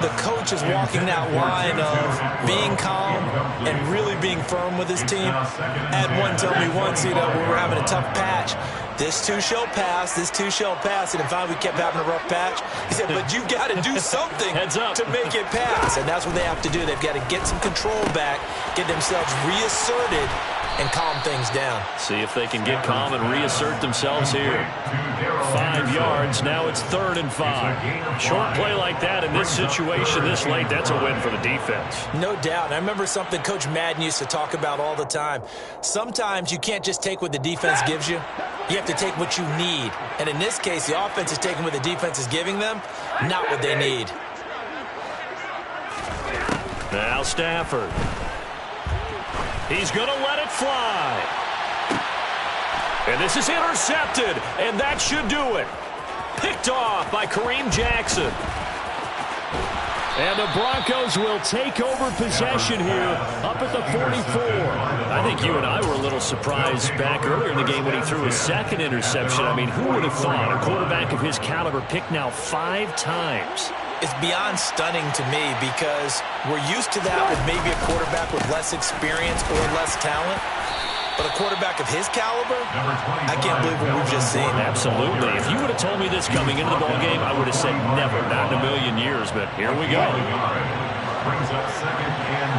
the coach is walking that line of being calm and really being firm with his team. I had one tell me once, when we were having a tough patch, this too shall pass, this too shall pass. And finally we kept having a rough patch. He said, but you've got to do something to make it pass. And that's what they have to do. They've got to get some control back, get themselves reasserted, and calm things down. See if they can get calm and reassert themselves here. 5 yards. Now it's 3rd and 5. Short play like that in this situation this late, that's a win for the defense. No doubt. And I remember something Coach Madden used to talk about all the time. Sometimes you can't just take what the defense gives you. You have to take what you need. And in this case, the offense is taking what the defense is giving them, not what they need. Now Stafford. He's going to let it fly. And this is intercepted, and that should do it. Picked off by Kareem Jackson. And the Broncos will take over possession here up at the 44. I think you and I were a little surprised back earlier in the game when he threw his 2nd interception. I mean, who would have thought a quarterback of his caliber picked now 5 times? It's beyond stunning to me because we're used to that with maybe a quarterback with less experience or less talent. But a quarterback of his caliber, I can't believe what we've just seen. Absolutely. If you would have told me this coming into the ballgame, I would have said never, not in a million years. But here we go. Brings up 2nd and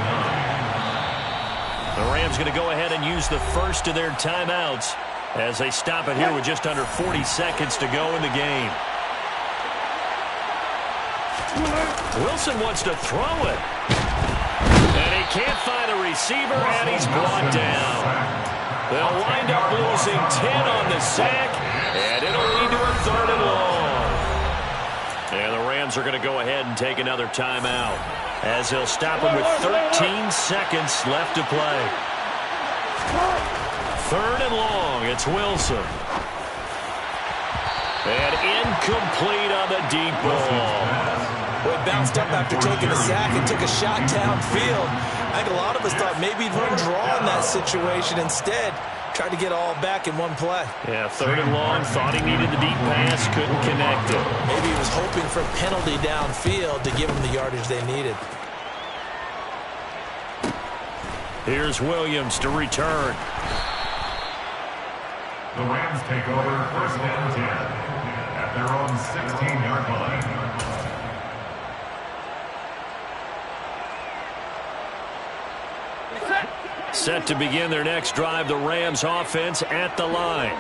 9. The Rams going to go ahead and use the first of their timeouts as they stop it here with just under 40 seconds to go in the game. Wilson wants to throw it. And he can't find a receiver, and he's brought down. They'll wind up losing 10 on the sack, and it'll lead to a 3rd and long. And the Rams are going to go ahead and take another timeout as he'll stop him with 13 seconds left to play. 3rd and long, it's Wilson. And incomplete on the deep ball. Well, he bounced up after taking a sack and took a shot downfield. I think a lot of us thought maybe he'd run draw in that situation. Instead, tried to get all back in one play. Yeah, 3rd and long, thought he needed the deep pass, couldn't connect it. Maybe he was hoping for a penalty downfield to give him the yardage they needed. Here's Williams to return. The Rams take over first and 10 at their own 16-yard line. Set to begin their next drive, the Rams offense at the line.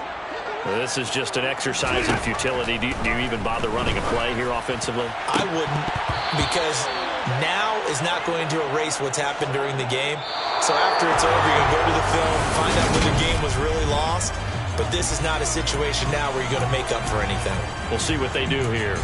This is just an exercise in futility. Do you even bother running a play here offensively? I wouldn't, because now is not going to erase what's happened during the game. So after it's over, you're going to go to the film, find out where the game was really lost. But this is not a situation now where you're going to make up for anything. We'll see what they do here.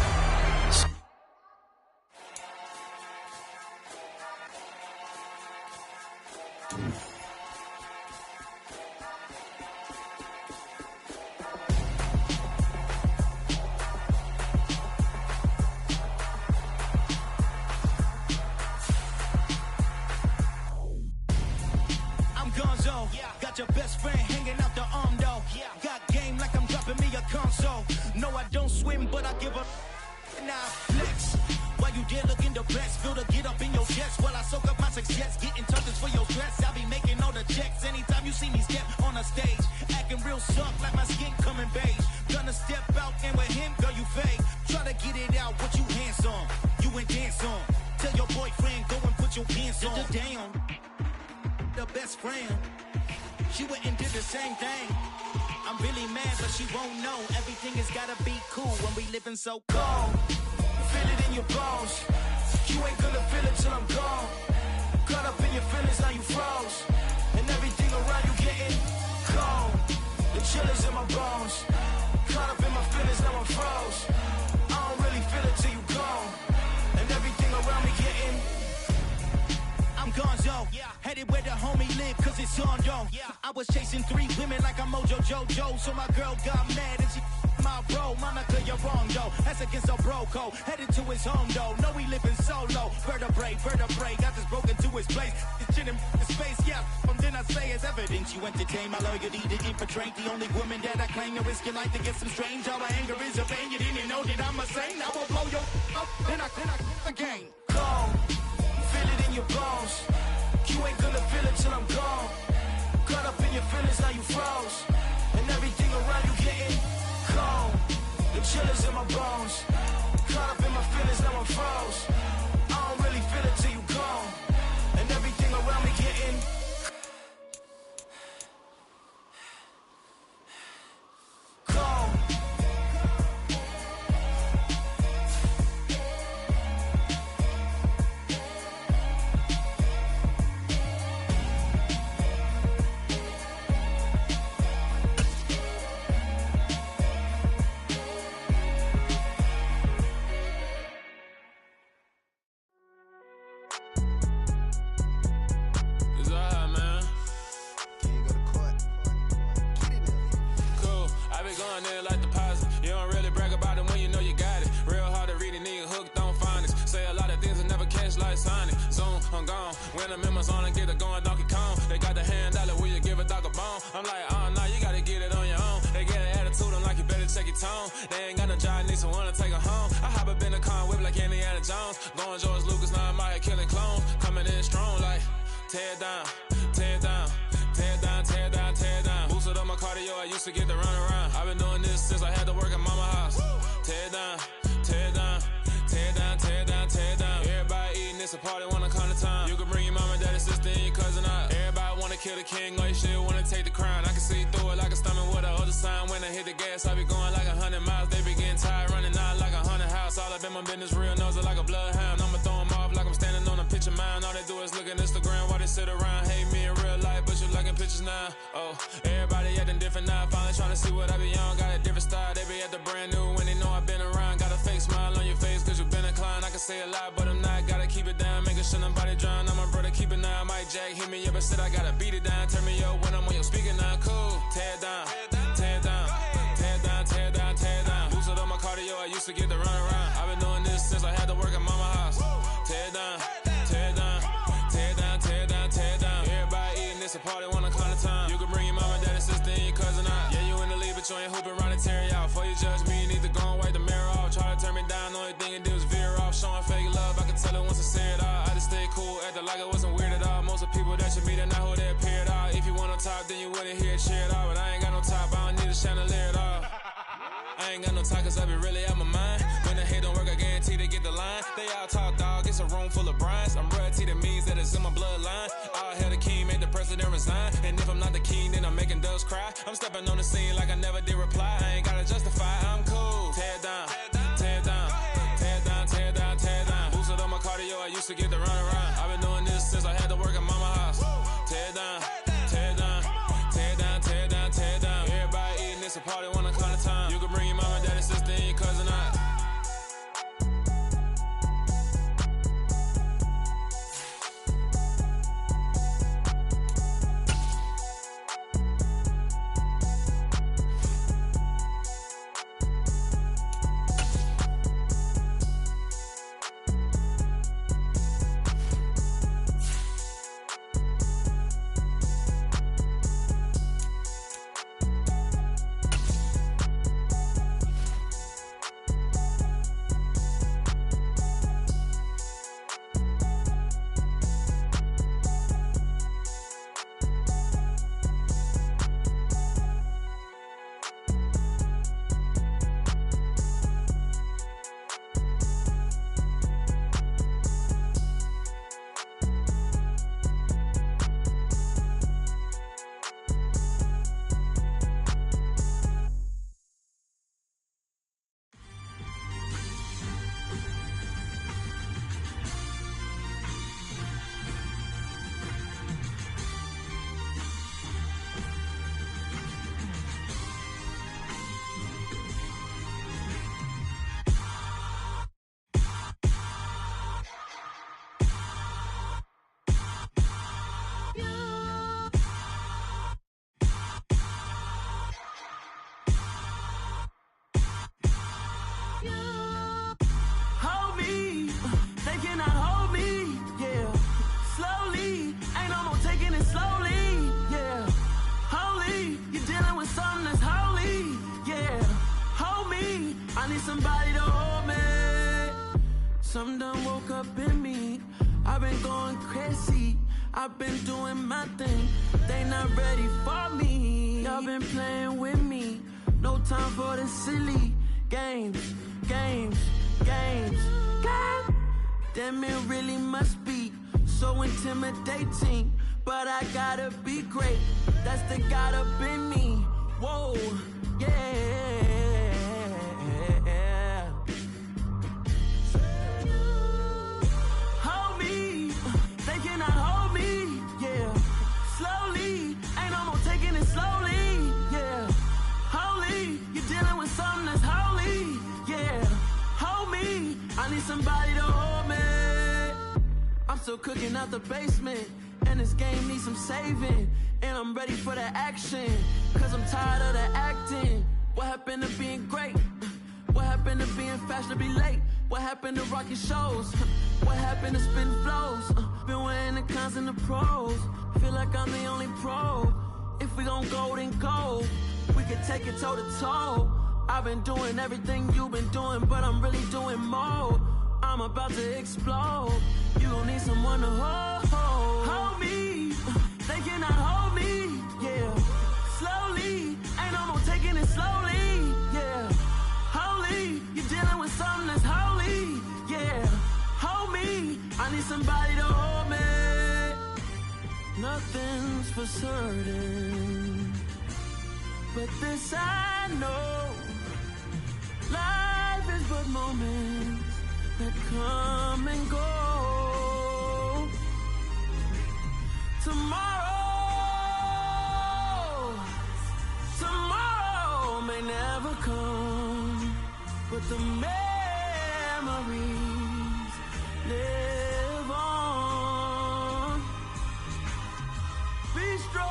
Got your best friend hanging out the arm though. Got game like I'm dropping me a console. No, I don't swim, but I give a now flex. While you there looking depressed, feel to get up in your chest while I soak up my success. Getting touches for your stress. I'll be making all the checks anytime you see me step on a stage. Acting real soft like my skin coming beige. Gonna step out and with him, girl, you fake. Try to get it out, what you handsome. You ain't dance on. Tell your boyfriend, go and put your pants on. Down. The best friend. She went and did the same thing. I'm really mad, but she won't know. Everything has gotta be cool when we living so cold. Feel it in your bones. You ain't gonna feel it till I'm gone. Caught up in your feelings, now you froze. And everything around you getting cold. The chill is in my bones. Caught up in my feelings, now I'm froze. I don't really feel it till you gone. And everything around me getting I'm gonzo, headed where the homie live, cause it's on though. I was chasing 3 women like I'm Mojo Jojo, so my girl got mad and she my bro. Monica, you're wrong though, that's against a bro code. Headed to his home though, no we living solo. Vertebrae, got this broken to his place. It's chin in his space, and then I say it's evidence. You entertain my loyalty to infiltrate the only woman that I claim to risk your life to get some strange. All my anger is a pain, you didn't know that I'm a saint. I will blow your up, then I again. Cold. Feel it in your bones. You ain't gonna feel it till I'm gone. Caught up in your feelings, now you froze. And everything around you getting cold. The chill is in my bones. Caught up in my feelings, now I'm froze. I don't really feel it till you gone. And everything around me getting cold. When the members on and get it going Donkey Kong, they got the hand dollar, will you give a dog a bone? I'm like, oh no, you gotta get it on your own. They get an attitude, I'm like, you better check your tone. They ain't got no job, need someone to take her home. I hop up in the car, whip like Indiana Jones. Going George Lucas, now I'm out here killing clones. Coming in strong like, tear down, tear down, tear down, tear down, tear down. Boosted up my cardio, I used to get to run around. I've been doing this since I had to work at mama house. Tear down, tear down, tear down, tear down, tear down. Everybody eating, it's a party, wanna come to time. You can bring your mama, daddy, sister, and your cousin out. Everybody wanna kill the king, or you shit wanna take the crown. I can see through it like a stomach with a other sign. When I hit the gas, I be going like 100 miles. They be getting tired, running out like 100 house. All up in my business, real nose it like a bloodhound. I'ma throw them off like I'm standing on a picture mine. All they do is look at Instagram while they sit around. Hate me in real life, but you liking pictures now. Oh, everybody acting different now. Finally trying to see what I be on. Got a different style, they be at the brand new when they know I've been around. Got a fake smile on your face, cause you been inclined. I can say a lot, but I'm not. Gotta keep it down, making sure nobody drown. I'm my brother, keep it now. Mike Jack hit me up and said I gotta beat it down. Turn me up when I'm on your speaker now. Cool, tear down, tear down, tear down, tear down, tear down. Boosted up my cardio, I used to get to run around. I've been doing this since I had to work at mama house. Tear down, tear down, tear down, tear down, tear down. Everybody eating, it's a party, wanna call the time. You can bring your mama, daddy, sister, and your cousin out. Yeah, you in the lead, but you ain't hooping around and tear out. Before you judge me, you need to go and wipe the mirror off. Try to turn me down, only thing it did was veer off. Showing fake love, I can tell it once I say it all. I just stay cool, acting like I wasn't weird at all. Most of the people that you meet are not who wanna talk, cause I be really out my mind. When the hate don't work, I guarantee to get the line. They all talk, dog, it's a room full of brines. I'm royalty, that means that it's in my bloodline. All hail the king, make the president resign. And if I'm not the king, then I'm making doves cry. I'm stepping on the scene like I never did reply. I ain't gotta justify, I'm cool. Tear down, tear down, tear down, tear down, tear down. Boosted on my cardio, I used to get the run around. I've been doing this since I had to work at mama house. Tear down, tear down, tear down, tear down, tear down. Everybody eating, it's a party, one o'clock of time. You can bring your mama, daddy, sister, and your cousin out. Something done woke up in me. I've been going crazy. I've been doing my thing. They not ready for me. Y'all been playing with me. No time for the silly games, games, games, games. Damn, it really must be so intimidating. But I gotta be great. That's the God up in me. Whoa, yeah. Somebody to hold me. I'm still cooking out the basement, and this game needs some saving. And I'm ready for the action, cause I'm tired of the acting. What happened to being great? What happened to being fashionably late? What happened to rocking shows? What happened to spin flows? Been wearing the cons and the pros. Feel like I'm the only pro. If we gon' go, then go. We could take it toe to toe. I've been doing everything you've been doing, but I'm really doing more. I'm about to explode. You gon' need someone to hold me. They cannot hold me, yeah. Slowly, ain't no more taking it slowly, yeah. Holy, you're dealing with something that's holy, yeah. Hold me, I need somebody to hold me. Nothing's for certain, but this I know. Life is but moments that come and go. Tomorrow may never come, but the memories live on. Be strong,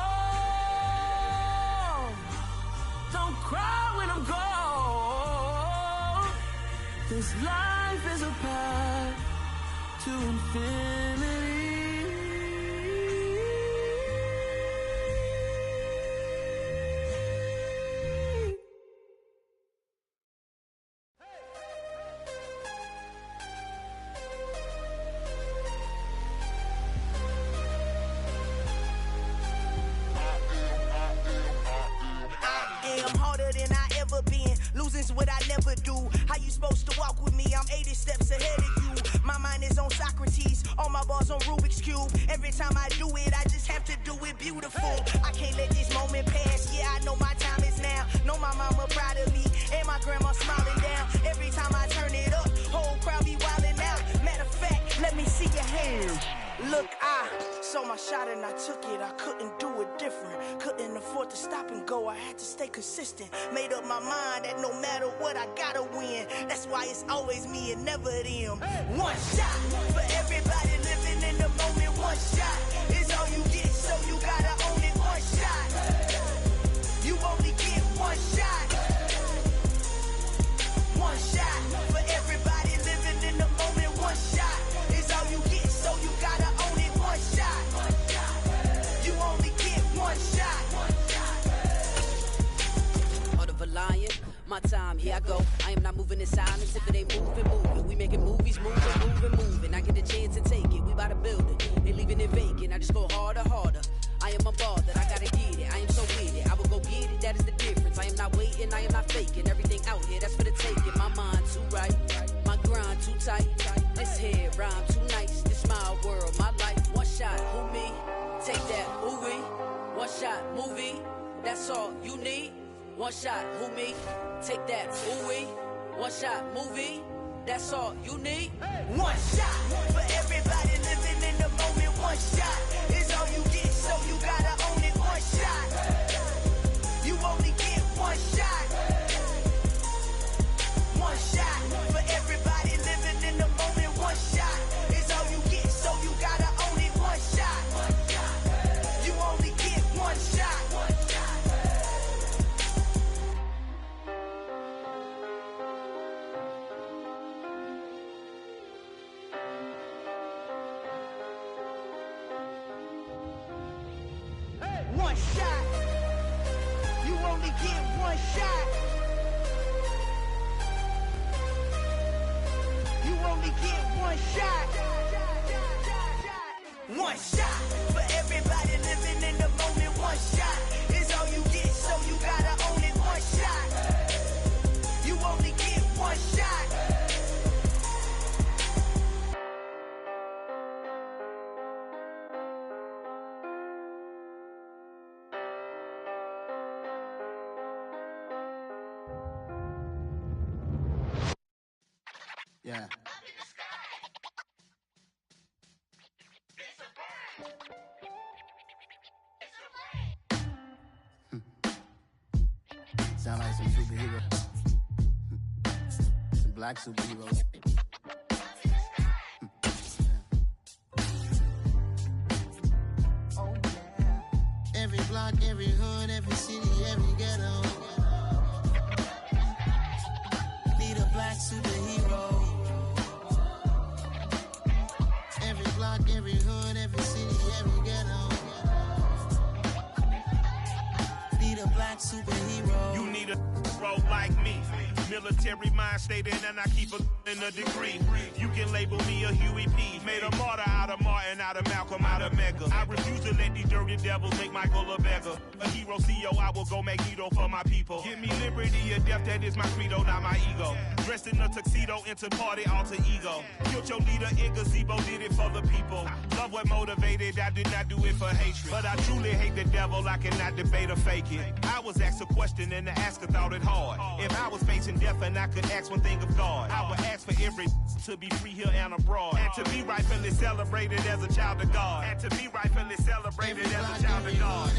don't cry when I'm gone. This life is a path to infinity. what I never do. How you supposed to walk with me? I'm 80 steps ahead of you. My mind is on Socrates, all my balls on Rubik's Cube. Every time I do it, I just have to do it beautiful. I can't let this moment pass. Yeah, I know my time is now. Know my mama proud of me, and my grandma smiling down. Every time I turn it up, whole crowd be wildin' out. Matter of fact, let me see your hands. Look, I saw my shot and I took it. I couldn't do it different. Couldn't afford to stop and go. I had to stay consistent. Made up my mind that no matter what, I gotta win. That's why it's always me and never them. One shot for everybody living in the moment. One shot is all you get, so you gotta own it. One shot. You only get one shot. One shot for everybody living in the moment. One shot is all you get, so you gotta own it. One shot. You only get one shot. Heart of a lion, my time, here I go. I am not moving in silence if it ain't moving. We making movies, moving. I get the chance to take it, we bout to build it. They leaving it vacant, I just go harder. I am a ball that I gotta get it. I am so with it, I will go get it, that is the difference. I am not waiting, I am not faking. Everything out here, that's for the taking. My mind too right, my grind too tight. This head rhyme too nice, this my world, my life. One shot, who me? Take that, who we? One shot, movie, that's all you need. One shot, who me? Take that, who we? One shot, movie, that's all you need. One shot for everybody living in the moment. One shot is all you get, so you gotta own it. One shot. You only get one shot. One shot for everybody living in the moment. One shot is all you get, so you gotta own it. One shot. You only get one shot. One shot. You only get one shot. You only get one shot. One shot for everybody living in the moment. One shot is all you get, so you gotta own it. One shot. You only get one shot. Yeah. Sound like some superheroes. Some black superheroes. Oh yeah. Every block, every hood, every city, every ghetto. Need a black superhero. Every block, every hood, every city, every ghetto. Need a black superhero. You need a role like me. Military mind stated, and I keep in a degree. You can label me a Huey P. Made a martyr out of Martin, out of Malcolm, out of Mega. I refuse to let these dirty devils make Michael a beggar. A hero CEO, I will go Magneto for my people. Give me liberty or death, that is my credo, not my ego. Dressed in a tuxedo, into party, alter ego. Killed your leader in gazebo, did it for the people. Love what motivated, I did not do it for hatred. But I truly hate the devil, I cannot debate or fake it. I was asked a question and the asker thought it hard. If I was facing death and I could ask one thing of God, I would ask for every to be free here and abroad, and to be rightfully celebrated as a child of God, and to be rightfully celebrated as a child of God.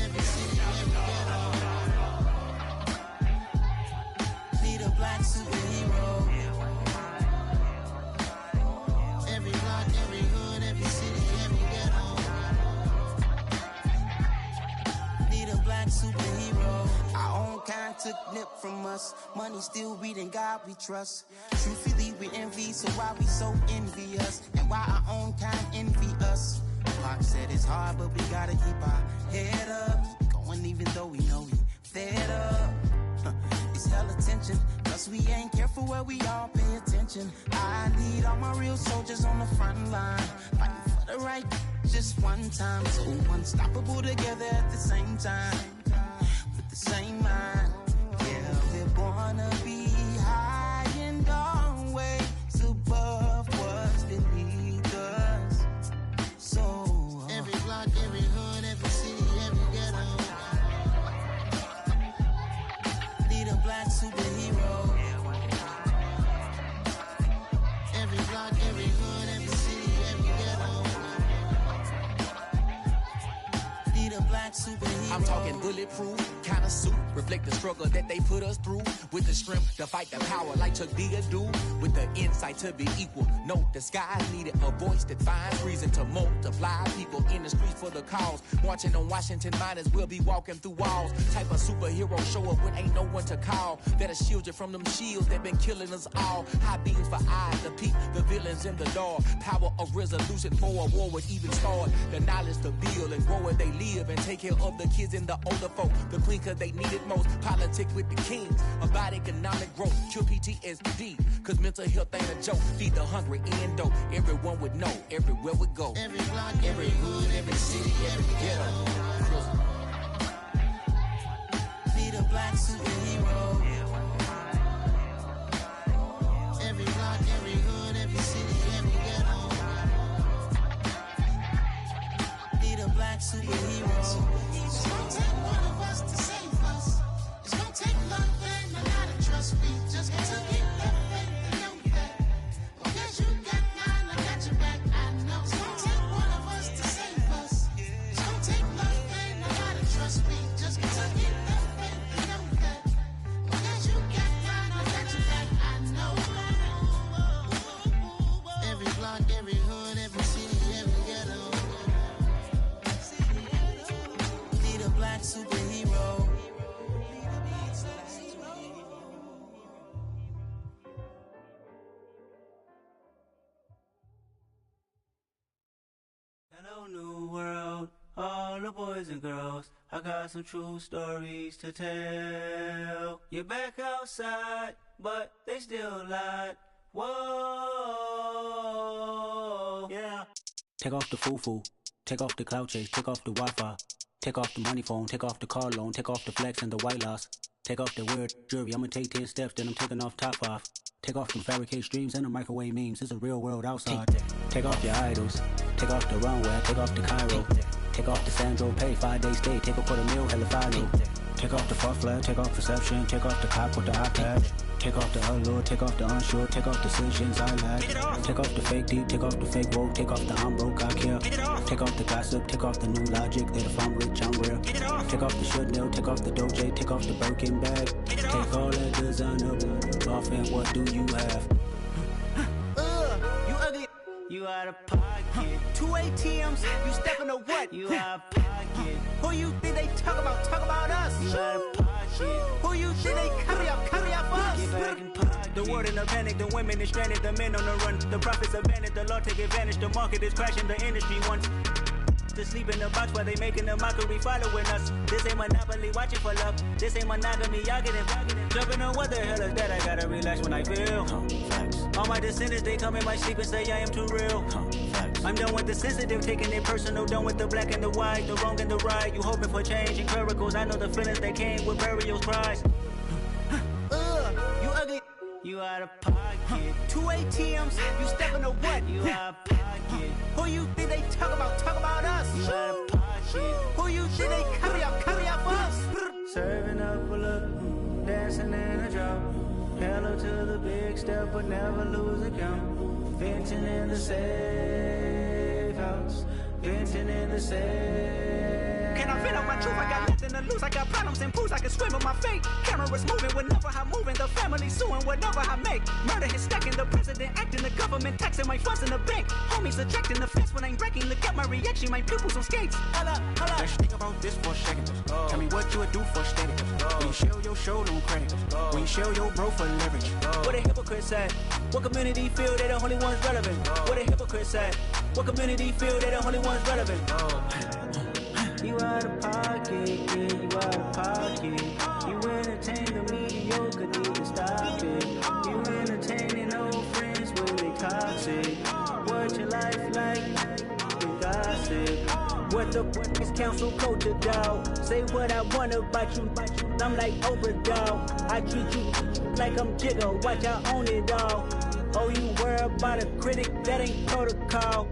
Need a black superhero. Every block, every hood, every city, every ghetto. Need a black superhero. Our own kind took nip from us. Money still reading, God we trust. Truthfully we envy, so why we so envious? And why our own kind envy us? Pac said it's hard, but we gotta keep our head up. Going even though we know we fed up. It's hella tension, plus we ain't careful where we all pay attention. I need all my real soldiers on the front line, fighting for the right just one time. So unstoppable together at the same time, with the same mind. Yeah, we're born to be high. block, every hood, every city, every ghetto. Need a black superhero. Every block, every hood, every city, every ghetto. Need a black superhero. I'm talking bulletproof kind of suit, reflect the struggle that they put us through. With the strength to fight the power like Chuck D do. With the insight to be equal. No disguise needed, a voice that finds reason to multiply. People in the streets for the cause. Marching on Washington miners, we'll be walking through walls. Type of superhero show up when ain't no one to call. That'll shield you from them shields that been killing us all. High beams for eyes to peep the villains in the door. Power of resolution for a war would even start. The knowledge to build and grow where they live and take care of the kids and the older folk. The queen cause they need it most. Politics with the kings. About economic growth. Cure PTSD. Cause mental health ain't a joke. Feed the hungry and dope. Everyone would know. Everywhere we go. Every block, every hood, every city, every ghetto. Need a black superhero. Every block, every hood, every city, every ghetto. Need a black superhero. It's gonna take one of us to save us. It's gonna take love and a lot of trust. We just got to keep that faith and know that. Because you got mine, I got your back. I know it's gonna take one of us to save us. It's gonna take love and a lot of trust. We just got to keep that faith and know that. Because you got mine, I got your back. I know. Every block, every hood, every city, every ghetto. Need a black superhero. Hello, new world, all the boys and girls. I got some true stories to tell. You're back outside, but they still lied. Whoa, yeah. Take off the foo-foo, take off the cloud chase, take off the Wi-Fi. Take off the money phone, take off the car loan, take off the flex and the white loss. Take off the weird jewelry, I'ma take 10 steps, then I'm taking off top 5. Take off them fabricate streams and the microwave memes, it's a real world outside. Take off your idols, take off the runway, take off the Cairo. Take off the Sandro pay, 5-day stay, take a $250,000, hella final. Take off the fuck flag, take off perception, take off the cop with the iPad. Take off the allure, take off the unsure, take off decisions I lack. Take off the fake deep, take off the fake woke, take off the I'm broke, I care. Take off the gossip, take off the new logic, that if I'm rich, I'm real. Take off the Chanel, take off the Doja, take off the Birkin bag. Take all that designer off and what do you have? You ugly. You out of pocket. 2 ATMs, you stepping or what? You out of pocket. Who you think they talk about? Talk about us. You out of pocket. Who you think they carry up us? Get back in pocket. The world in a panic, the women is stranded, the men on the run. The profits abandoned, the law take advantage. The market is crashing, the industry wants to sleep in the box while they making a mockery following us. This ain't monopoly, watching for love. This ain't monogamy, y'all getting jumping on what the hell is that? I gotta relax when I feel. All my descendants, they come in my sleep and say I am too real. I'm done with the sensitive, taking it personal. Done with the black and the white, the wrong and the right. You hoping for change and miracles. I know the feelings that came with burial cries. You ugly. You out of pocket. 2 ATMs, you stepping or what? You out of pocket. Who you think they talk about? Talk about us. You out of pocket. Who you think they carry up us? Serving up a look, dancing in a drop. Hello to the big step, but never lose a count. Venting in the safe house. Venting in the safe. Can I feel out my truth? I got nothing to lose. I got problems and pools. I can swim with my fate. Cameras moving whenever I'm moving. The family suing whatever I make. Murder is stacking. The president acting. The government taxing my funds in the bank. Homies subtracting the fence when I'm breaking. Look at my reaction. My pupils on skates. Holla. Let's think about this for a second. Tell me what you would do for status. When you show your show, no credit. When you show your bro for leverage. What a hypocrite said. What community feel they the only ones relevant? What a hypocrite said. What community feel they the only ones relevant? You out of pocket, yeah, you out of pocket. You entertain the mediocre, need to stop it. You entertaining old friends when they toxic. What your life like? You gossip. What the is council culture, dog? Say what I want about you. I'm like Oprah, dog. I treat you like I'm Jigga. Watch I own it all. Oh, you worry about a critic? That ain't protocol.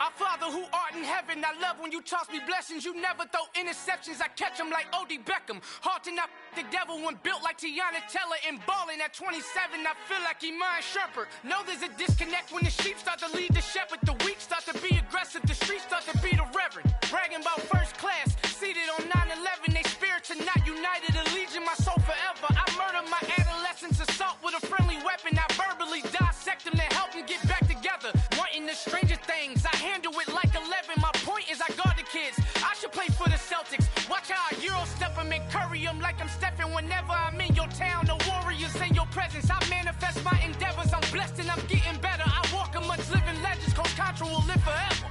Our Father who art in heaven, I love when you toss me blessings. You never throw interceptions, I catch them like O.D. Beckham. Hard to not the devil when built like Tiana Teller and balling at 27. I feel like Iman Shumpert. Know there's a disconnect when the sheep start to lead the shepherd. The weak start to be aggressive, the streets start to be the reverend. Bragging about first class, seated on 9/11. They spirits are not united, allegiant my soul forever. I murdered my adolescence, assault with a friendly weapon. I verbally dissect them to help them get back together. Wanting the stranger things, I handle it like 11. My point is I guard the kids. I should play for the Celtics. Watch how I Euro step them and curry them like I'm stepping. Whenever I'm in your town, the Warriors in your presence. I manifest my endeavors. I'm blessed and I'm getting better. I walk amongst living legends. Coach Contra will live forever.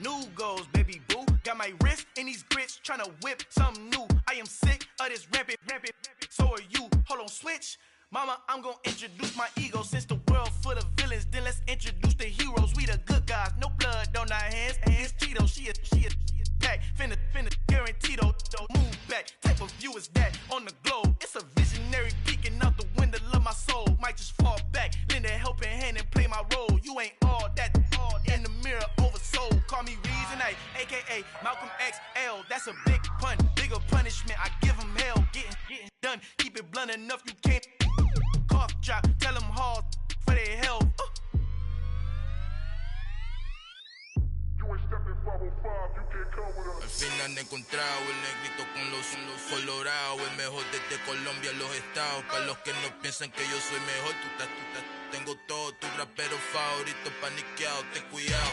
New goals, baby boo. Got my wrist in these grits, tryna whip something new. I am sick of this rampant. So are you. Hold on, switch. Mama, I'm gonna introduce my ego. Since the world full of villains, then let's introduce the heroes. We the good guys, no blood on our hands. It's Tito, she a pack. Finna guarantee though. Move back, type of view is that on the globe. It's a visionary peeking out the window of my soul. Might just fall back, lend a helping hand and play my role. You ain't all that in the mirror oversold. Call me Reason A, aka Malcolm XL. That's a big pun, bigger punishment. I give him hell, getting done. Keep it blunt enough, you can't cough drop. Tell them hard for their health. Al fin han encontrado el negrito con los colorados, el mejor desde Colombia, los estados. Para los que no piensan que yo soy mejor, tengo todos tus raperos favoritos paniqueados, ten cuidado.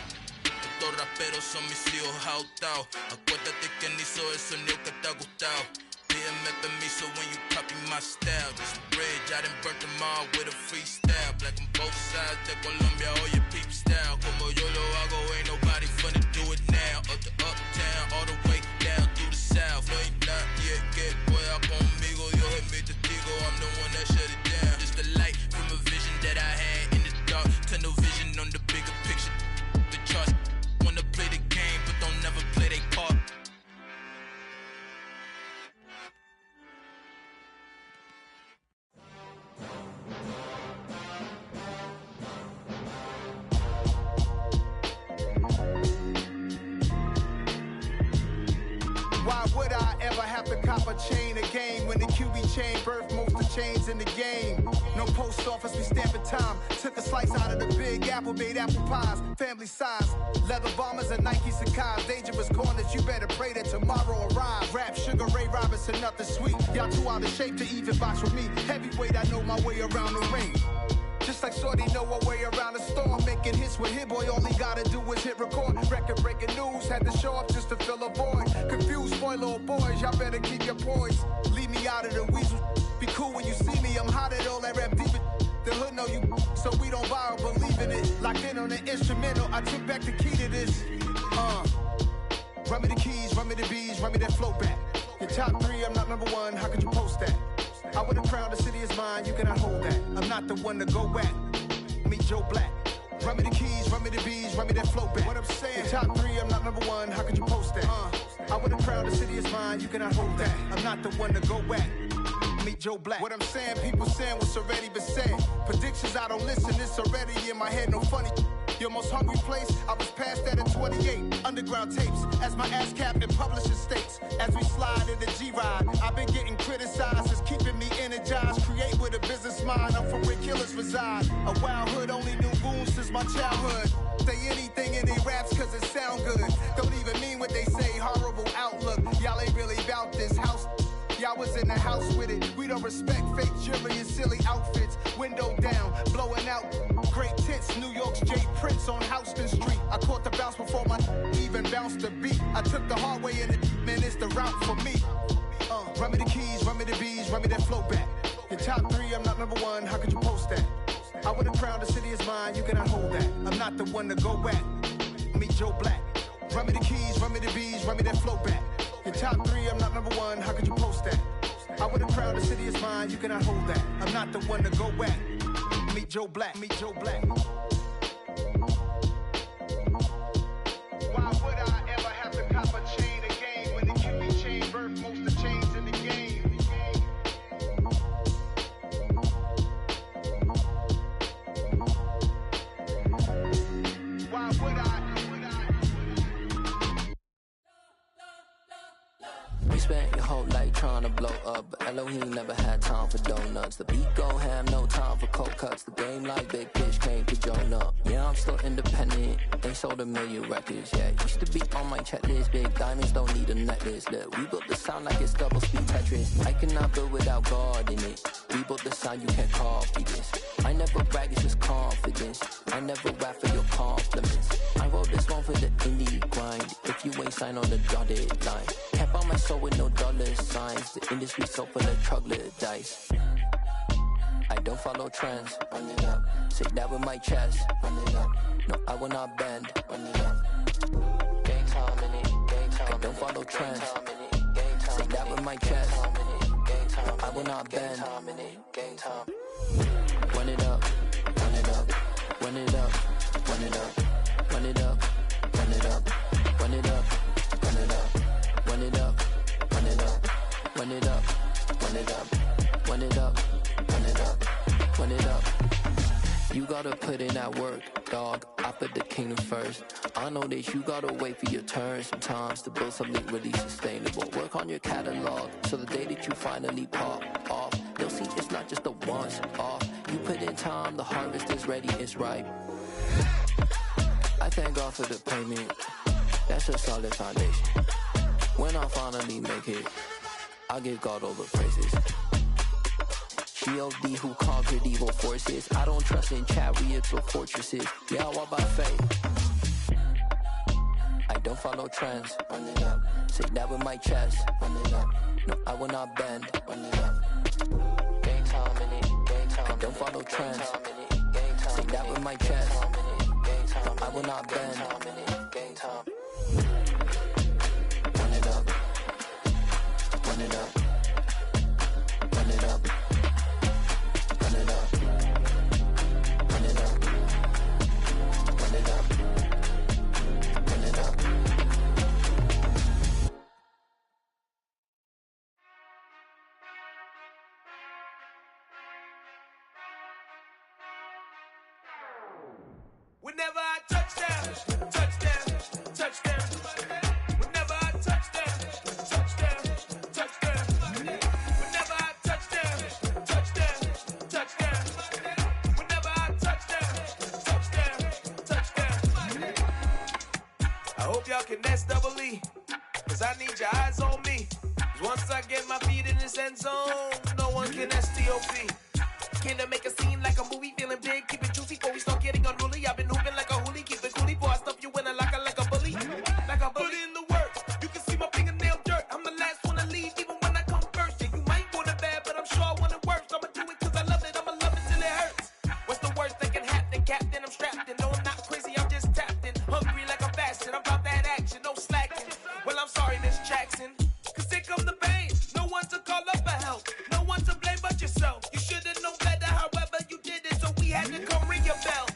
Estos raperos son mis hijos jautados. Acuérdate que ni hizo el sonido que te ha gustado. Pídeme permiso when you copy my style. This bridge, I done burnt them all with a freestyle. Black on both sides de Colombia, oye peep style. Como yo lo hago, ain't nobody finna do it now. Up the uptown, all the way down through the south. No hay nadie que pueda conmigo, Dios es mi testigo. I'm the one that shut it down. Just the light from a vision that I had in the dark. Tunnel vision on the bigger picture. The charts wanna play the game, but don't never play their part. Why would I ever have to cop a chain again when the QB chain birthed most of the chains in the game? No post office, we stamping time. Took a slice out of the big apple, made apple pies, family size. Leather bombers and Nike Sacai's. Dangerous corners, you better pray that tomorrow arrives. Rap, Sugar Ray Robinson, nothing sweet. Y'all too out of shape to even box with me. Heavyweight, I know my way around the ring. Just like Shorty know her way around the storm. Making hits with Hit Boy, all he gotta do is hit record. Record breaking news, had to show up just to fill a void. Confused, spoiler boys, y'all better keep your poise. Leave me out of the weasel. Be cool when you see me, I'm hot at all that rap deep. The hood know you, so we don't borrow, believe in it. Locked in on the instrumental, I took back the key to this. Run me the keys, run me the bees, run me that flow back. Your top three, I'm not number one, how could you post that? I would have crowned the city is mine, you cannot hold that. I'm not the one to go at. Meet Joe Black. Run me the keys, run me the bees, run me that flow back. What I'm saying, your top three, I'm not number one, how could you post that? I would have crowned the city is mine, you cannot hold that. I'm not the one to go at. Meet Joe Black. What I'm saying, people saying what's already been said. Predictions, I don't listen, it's already in my head, no funny. Your most hungry place, I was past that at 28. Underground tapes, as my ass cap in publishing states. As we slide in the G-Ride, I've been getting criticized, it's keeping me energized. Create with a business mind, I'm from where killers reside. A wild hood, only knew goons since my childhood. Say anything in they raps cause it sound good. Don't even mean what they say, horrible outlook. Y'all ain't really about this house. Y'all was in the house with it. We don't respect fake jewelry and silly outfits. Window down, blowing out. Great tits, New York's J. Prince on Houston Street. I caught the bounce before my even bounced the beat. I took the hard way in it, man, it's the route for me. Run me the keys, run me the bees, run me that flow back. Your top three, I'm not number one, how could you post that? I would have crowned the city is mine, you cannot hold that. I'm not the one to go at. Meet Joe Black. Run me the keys, run me the bees, run me that flow back. Your top three, I'm not number one, how could you post that? I would have crowned the city is mine, you cannot hold that. I'm not the one to go at. Meet Joe Black, meet Joe Black. Why would I ever have to cop a chain club, but Elohim never had time for donuts. The beat go ham, no time for cold cuts. The game like Big Fish came to Jonah. Yeah, I'm still independent, they sold 1 million records. Yeah, used to be on my checklist. Big diamonds don't need a necklace. Look, we built the sound like it's double speed Tetris. I cannot build without God in it. We built the sound, you can't copy this. I never brag, it's just confidence. I never rap for your compliments. I wrote this one for the indie grind. If you ain't signed on the dotted line, can't buy my soul with no dollar signs. The industry so full of troglodytes. I don't follow trends. Run it up. Say that with my chest. Run it up. No, I will not bend. Run it up. Game time in it. Game time. I don't follow trends. Say that with my chest. No, I will not bend. Game time. Run it up. Run it up. Run it up. Run it up. Run it up. Run it up. Run it up. Run it up. Run it up. Run it up. Run it up. Run it up. Run it up. Run it up. Run it up. You gotta put in that work, dog. I put the kingdom first. I know that you gotta wait for your turn sometimes to build something really sustainable. Work on your catalog, so the day that you finally pop off, they'll see it's not just a once off. You put in time, the harvest is ready, it's ripe. I thank God for the payment. That's a solid foundation. When I finally make it, I give God all the praises. G.O.D. who conquered evil forces. I don't trust in chariots or fortresses. Yeah, I walk by faith. I don't follow trends. Run it up. Say that with my chest. Run it up. No, I will not bend. Run it up. Game time in it. Game time. I don't follow trends. Say that with my chest. No, I will not bend. Game time. Run it up. Run it up. Run it up. Run it up. Run it up. Run it up. Run it up. Whenever I touchdown, touchdown, touchdown. Whenever I touchdown, touchdown, touchdown. Whenever I touchdown, touchdown, touchdown. Whenever I touchdown, touchdown, touchdown. I hope y'all can nest double E, cause I need your eyes on me. Cause once I get my feet in this end zone, no one can STOP. Came to make a scene like a movie, feeling big, keep it juicy before we start getting unruly. I've been hooping like a hoolie, keep it coolie before I stuff you in a locker like a bully. Like a bully in the work, you can see my fingernail dirt. I'm the last one to leave, even when I come first. Yeah, you might want it bad, but I'm sure I want it worse. I'ma do it cause I love it, I'ma love it till it hurts. What's the worst that can happen, Captain? I'm strapped in, no I'm not crazy, I'm just tapped in. Hungry like I'm fasting, I'm about that action, no slacking. Well, I'm sorry, Miss Jackson, cause here come the pain. No one to call up for help, no one to blame but yourself. You should've known better, however you did it, so we had to come ring your bell.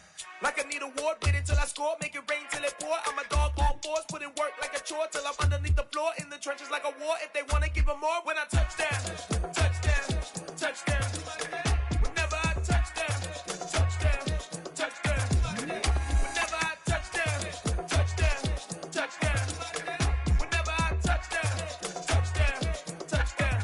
Like I need a award, wait until I score, make it rain till it pour. I'm a dog on fours, put in work like a chore till I'm underneath the floor, in the trenches like a war. If they wanna give them more, when I touchdown, touchdown, touchdown. Whenever I touchdown, touchdown, touchdown. Whenever I touchdown, touchdown, touchdown. Whenever I touchdown, touchdown, touchdown.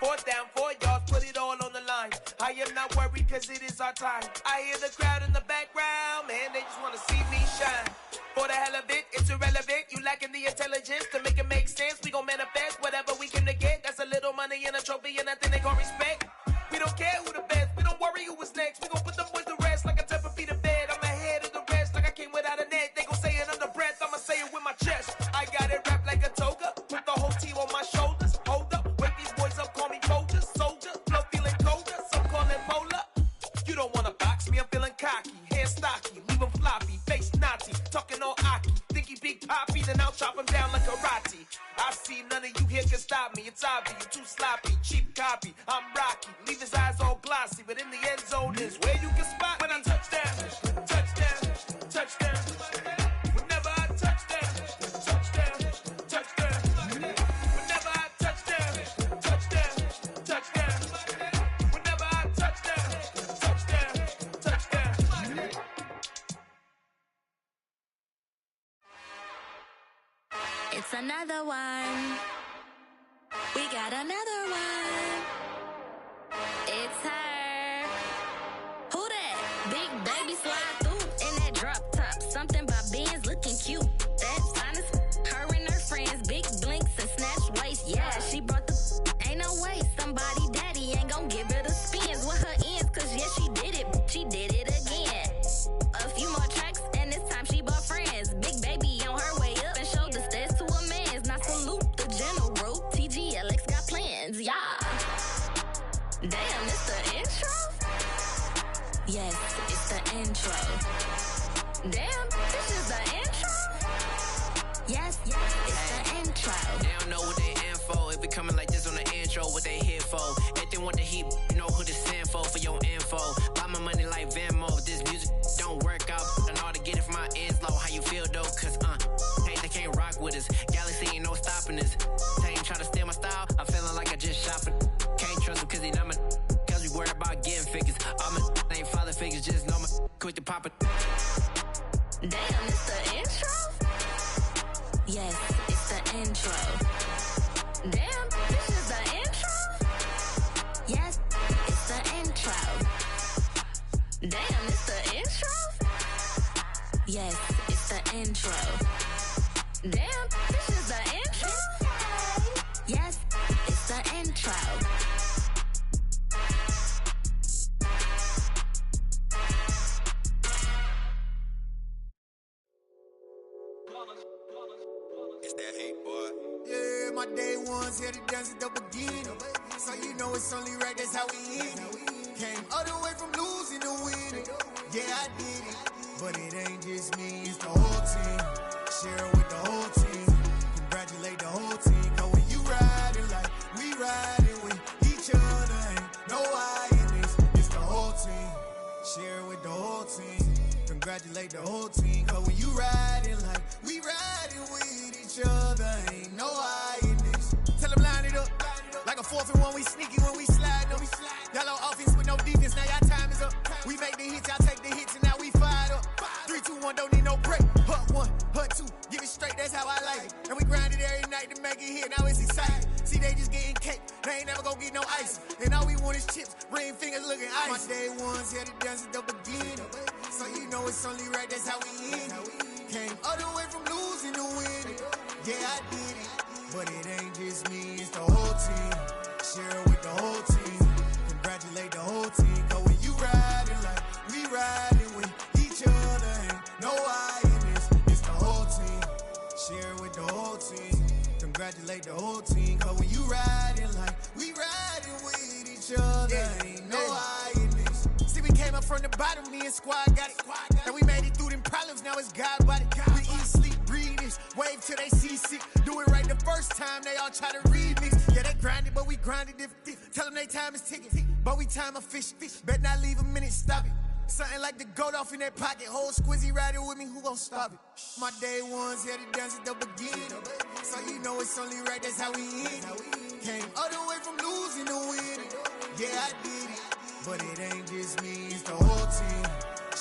4th down, 4 yards, put it all on the line. I am not worried cause it is our time. I hear the crowd in the background, man, they just wanna see me shine. For the hell of it, it's irrelevant. You lacking the intelligence to make it make sense. We gon' manifest whatever we came to get. That's a little money and a trophy and nothing they gon' respect. We don't care who the best, we don't worry who was next. We gon' put them boys to rest like a Tempur-Pedic to bed. I'm ahead of the rest like I came without a net. They gon' say it under breath, I'ma say it with my chest. I got it wrapped like a toga, put the whole team on my shoulders. Hold up, wake these boys up, call me soldier, soldier. Flow feeling colder, some call it polar. You don't wanna box me, I'm feeling cocky. Hair stocky, leave him floppy, face naughty. Talking all aki, think he big poppy, then I'll chop him down like karate. I see none of you here can stop me. It's obvious, you too sloppy, cheap copy. I'm rocky, leave his eyes all glossy, but in the end zone is where you can spot when I touchdown, touchdown, touchdown. Whenever I touchdown, touchdown, touchdown. Whenever I touchdown, touchdown, touchdown. Whenever I touchdown, touchdown, touchdown. It's another one. We We got another one. It's her. Who that? Big baby slide through in that drop top. Something by Benz looking cute. That's honest. Her and her friends, big blinks and snatch waist. Yeah, she brought the. Ain't no way somebody daddy ain't gon' give her the spins with her ends. Cause yeah, she did it. She did it again. A few more tracks and this time she bought friends. Big baby on her way up and showed the stairs to a man's. Now salute the general. TGLX got plans. Yeah. Damn, it's the intro? Yes, it's the intro. Damn, this is the intro? Yes, it's the intro. They don't know what they in for. If we coming like this on the intro, what they here for? If they want the heat, you know who to send for your info. Buy my money like Venmo. If this music don't work out, and all to get it from my ends low. How you feel though? Cause hey, they can't rock with us. Galaxy ain't no stopping us. They ain't try to steal my style. I'm feeling like I just shopping. Can't trust him cause he not my. Cause we worried about getting figures. All my ain't father figures, just know my quick to pop it. Damn, it's the intro? Yes, it's the intro. Damn, this is the intro? Yes, it's the intro. Damn, it's the intro? Yes, it's the intro. Damn, this is the intro? Yes, it's the intro. It's that hate, boy. Yeah, my day ones here to dance at the beginning. So you know it's only right, that's how we end it. Came all the way from losing to winning. Yeah, I did it. But it ain't just me, it's the whole team. Share with the whole team. Congratulate the whole team. Cause when you riding like we riding with each other, ain't no I in this. It's the whole team. Share with the whole team. Congratulate the whole team. Cause when you riding like we riding with each other, ain't no I in this. Tell them line it up. Like a 4th and 1, we sneaky when we slide up. Y'all on offense with no defense, now y'all time is up. We make the hits, y'all take the hits, and now we fired up. 3, 2, 1, don't need no break. Hut 1, hut 2, give it straight, that's how I like it. And we grind it every night to make it hit, now it's exciting. See, they just getting cake, they ain't never gonna get no ice. And all we want is chips, ring fingers looking ice. My day ones here to dance at the beginning. So you know it's only right, that's how we end it. Came all the way from losing to winning. Yeah, I did it. But it ain't just me, it's the whole team. Share with the whole team. Congratulate the whole team. Cause when you riding like we riding with each other, ain't no I in this. It's the whole team. Share with the whole team. Congratulate the whole team. Cause when you riding like we riding with each other, ain't no I in this. See, we came up from the bottom, me and squad got it. And we made it through them problems, now it's God body. We eat, sleep, breathe this, wave till they see sick. Do it right the first time, they all try to remix. Yeah, they grinded, but we grinded different. Tell them they time is ticking, but we time a fish. Bet not leave a minute, stop it. Something like the goat off in that pocket. Whole squizzy riding with me, who gon' stop it? My day ones here to dance at the beginning. So you know it's only right, that's how we end it. Came all the way from losing to winning. Yeah, I did it. But it ain't just me, it's the whole team.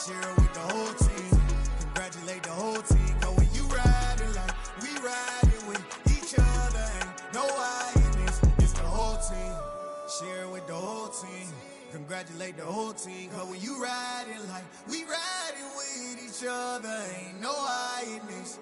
Share with the whole team. Congratulate the whole team. Cause when you riding like we riding with each other, ain't no I in this. It's the whole team. Share with the whole team. Congratulate the whole team. Cause when you riding like we riding with each other, ain't no I in this.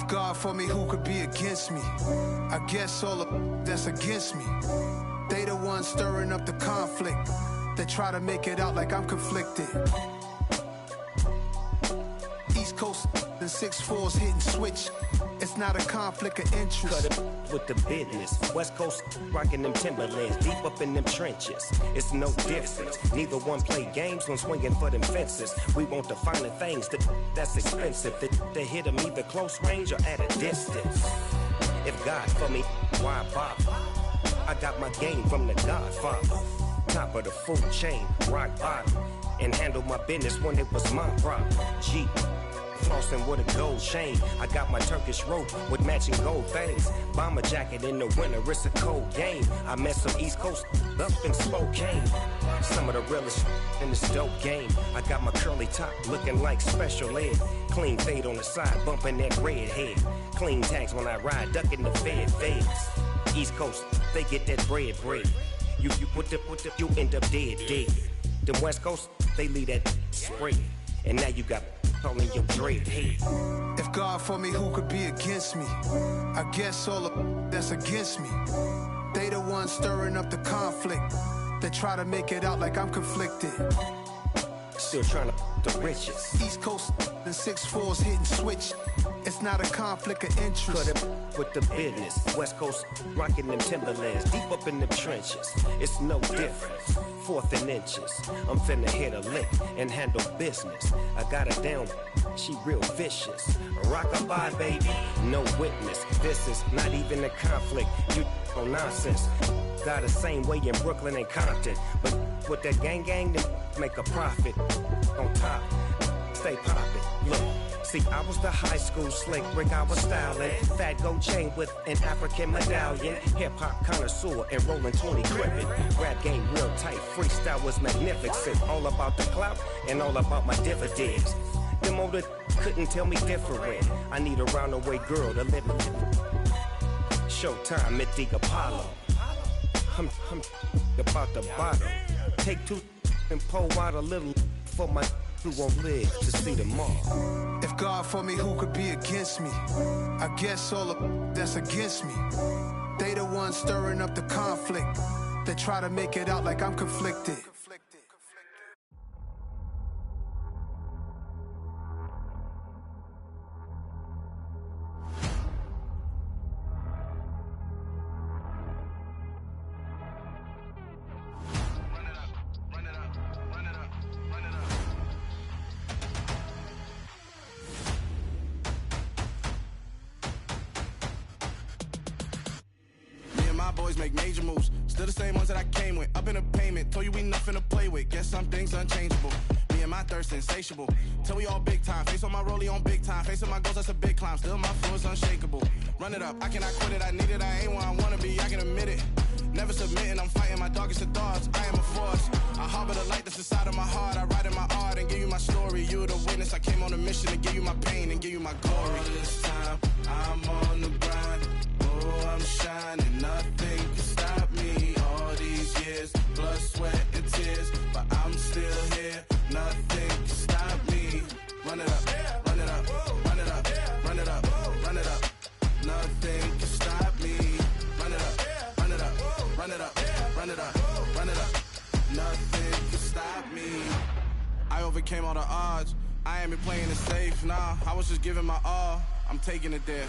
God for me, who could be against me? I guess all of that's against me. They the ones stirring up the conflict. They try to make it out like I'm conflicted. East Coast and 6'4s hitting switch. It's not a conflict of interest. Cut it with the business. West Coast rocking them Timberlands, deep up in them trenches. It's no difference. Neither one play games when swinging for them fences. We want the finer things that's expensive. They hit them either close range or at a distance. If God for me, why bother? I got my game from the Godfather. Top of the food chain, rock bottom. And handle my business when it was my problem. G. Flossing with a gold chain. I got my Turkish rope with matching gold things. Bomber jacket in the winter, it's a cold game. I met some East Coast up in Spokane. Some of the realest in this dope game. I got my curly top looking like special ed. Clean fade on the side, bumping that red head. Clean tags when I ride, ducking the feds. East Coast, they get that bread. You you end up dead. Them West Coast, they leave that spray. And now you got all in your dread head. If God for me, who could be against me? I guess all of that's against me. They the ones stirring up the conflict. They try to make it out like I'm conflicted. Still trying to the riches. East Coast and 6'4's hitting switch. It's not a conflict of interest. Cut it with the business. West Coast rocking them Timberlands, deep up in them trenches. It's no difference. 4th and inches. I'm finna hit a lick and handle business. I got her down, she real vicious. Rock-a-bye, baby, no witness. This is not even a conflict. You no nonsense. Got the same way in Brooklyn and Compton. But with that gang, then make a profit. On top, stay poppin'. Look. See, I was the high school slick Rick, I was styling. Fat gold chain with an African medallion. Hip-hop connoisseur and rolling 20 gripping. Rap game real tight, freestyle was magnificent. All about the clout and all about my dividends. Them older couldn't tell me different. I need a roundaway girl to live in. Showtime at the Apollo. I'm about the bottom. Take 2 and pour out a little for my who won't live to see tomorrow. If God for me, who could be against me? I guess all of that's against me. They the ones stirring up the conflict. They try to make it out like I'm conflicted. Boys make major moves, still the same ones that I came with. Up in the payment, told you we nothing to play with. Guess some things unchangeable. Me and my thirst insatiable. Till we all big time. Face on my rollie on big time. Facing my goals, that's a big climb. Still my flow is unshakable. Run it up, I cannot quit it. I need it, I ain't where I wanna be. I can admit it. Never submitting, I'm fighting my darkest of thoughts. I am a force. I harbor the light that's inside of my heart. I write in my art and give you my story. You're the witness. I came on a mission to give you my pain and give you my glory. All this time, I'm on the grind. Oh, I'm shining. Nothing can stop me. All these years, blood, sweat, and tears. But I'm still here. Nothing can stop me. Run it up, run it up, run it up, run it up, run it up. Nothing can stop me. Run it up, run it up, run it up, run it up, run it up. Nothing can stop me. I overcame all the odds. I ain't been playing it safe, nah. I was just giving my all. I'm taking it there.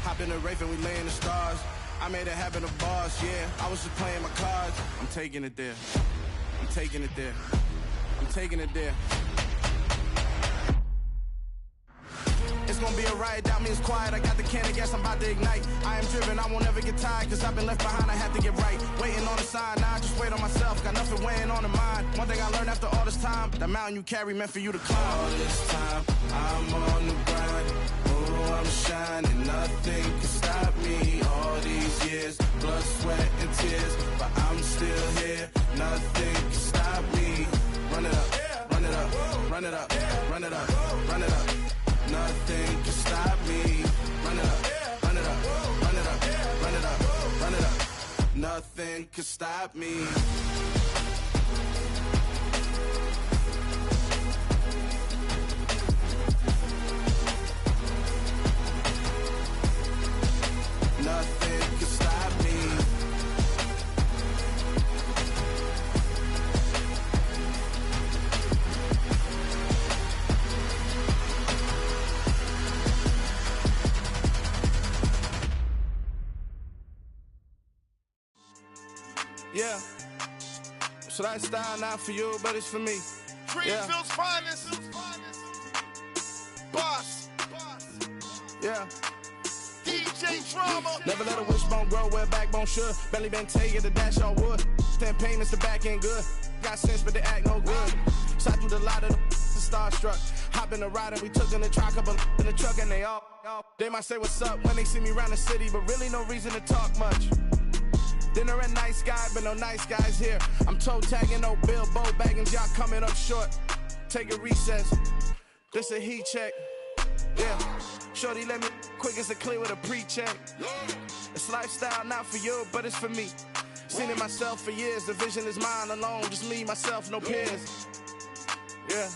Hop in the Wraith and we lay in the stars. I made it happen to boss, yeah. I was just playing my cards. I'm taking it there. I'm taking it there. I'm taking it there. It's gonna be a riot, doubt me it's quiet. I got the can of gas, I'm about to ignite. I am driven, I won't ever get tired. Cause I've been left behind, I have to get right. Waiting on the sign, now I just wait on myself. Got nothing weighing on the mind. One thing I learned after all this time, the mountain you carry meant for you to climb. All this time, I'm on the grind. Oh, I'm shining, nothing can stop me. All these years, blood, sweat, and tears. But I'm still here, nothing can stop me. Run it up, run it up, run it up, run it up, run it up. Nothing can stop me. Run it up, run it up, run it up, run it up, run it up. Nothing can stop me. Nothing can stop me. Yeah. So that style not for you, but it's for me. Greenfield's finest. Boss. Yeah. DJ Drama. Never let a wishbone grow where a backbone should. Belly been taking the dash all wood. 10 payments, the back end good. Got sense, but they act no good. Shot through the lot of the starstruck. Hop in the ride and we took in the truck, couple in the truck, and they all. They might say what's up when they see me around the city, but really no reason to talk much. Dinner at nice guy, but no nice guys here. I'm toe tagging, no Bilbo bagging, y'all coming up short. Take a recess. This a heat check. Yeah. Shorty let me quick as a clear with a pre-check. It's lifestyle not for you, but it's for me. Seen it myself for years. The vision is mine alone. Just me, myself, no peers. Yeah.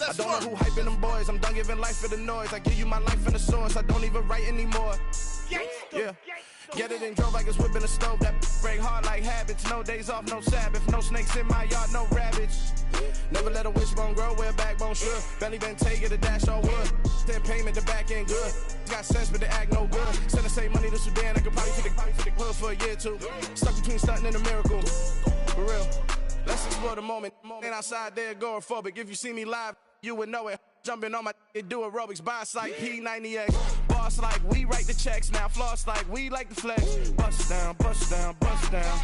I don't know who hyping them boys. I'm done giving life for the noise. I give you my life in the source. I don't even write anymore. Yeah. Get it and drove like it's whipping a stove. That break hard like habits. No days off, no Sabbath. No snakes in my yard, no rabbits. Never let a wishbone grow where a backbone should. Belly been taking the dash all wood. 10 payment, the back end good. Got sense, but they act no good. Send the same money to Sudan. I could probably take the hood for a year or two. Stuck between stunting and a miracle. For real. Let's explore the moment. Ain't outside there agoraphobic. If you see me live, you would know it. Jumping on my do aerobics, boss like P90X. Boss like we write the checks now. Floss like we like the flex. Bust down, bust down, bust down.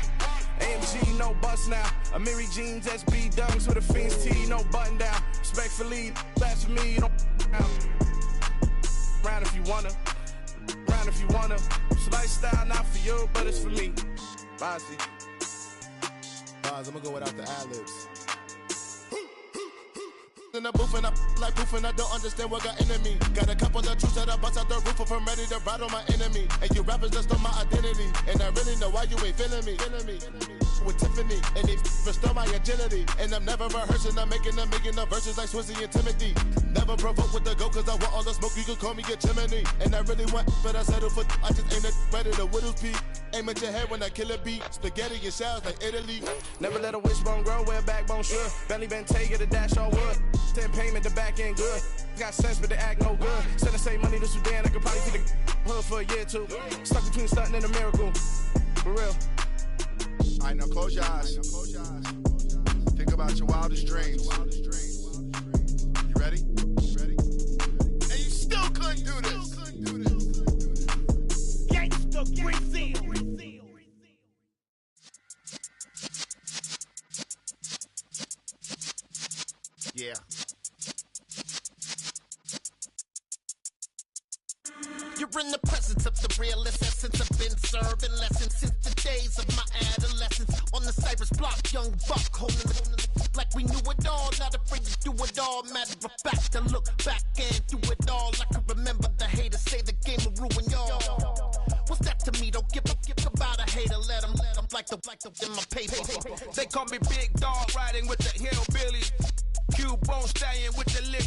AMG, no bust now. Amiri jeans, SB dunks with a Fiends T, no button down. Respectfully, that's for me, you don't round if you wanna. Round if you wanna. It's lifestyle not for you, but it's for me. Bossy. Boz, I'm gonna go without the ad-libs. In the booth and I like proof and I don't understand what got into me. Got a couple of truths that I bust out the roof of. I'm ready to ride on my enemy. And you rappers just on my identity. And I really know why you ain't feeling me. With Tiffany, and they restore my agility. And I'm never rehearsing, I'm making the verses like Swizzy and Timothy. Never provoke with the go, cause I want all the smoke, you can call me a chimney. And I really want, but I settle for, I just aim at ready to Whittles Peak. Aim at your head when I kill a beat. Spaghetti and shells like Italy. Never let a wishbone grow where a backbone should. Belly been taking the dash all wood. 10 payment, the back end good. Got sense, but they act no good. Send the same money to Sudan, I could probably take the hood for a year or two. Stuck between stunting and a miracle. For real. Alright, now close your eyes. Think about your wildest dreams. You ready? And you still couldn't do this. Gangsta Brazil. Yeah. You're in the presence of the realest essence. I've been serving lessons since the days of my adolescence. On the Cypress block, young buck holding the like we knew it all. Not afraid to do it all. Matter of fact, I look back and do it all. I can remember the haters say the game will ruin y'all. What's that to me? Don't give about a hater. Let them like the in my paper. They call me Big Dog, riding with the hillbillies. Q-Bone stallion with the lip.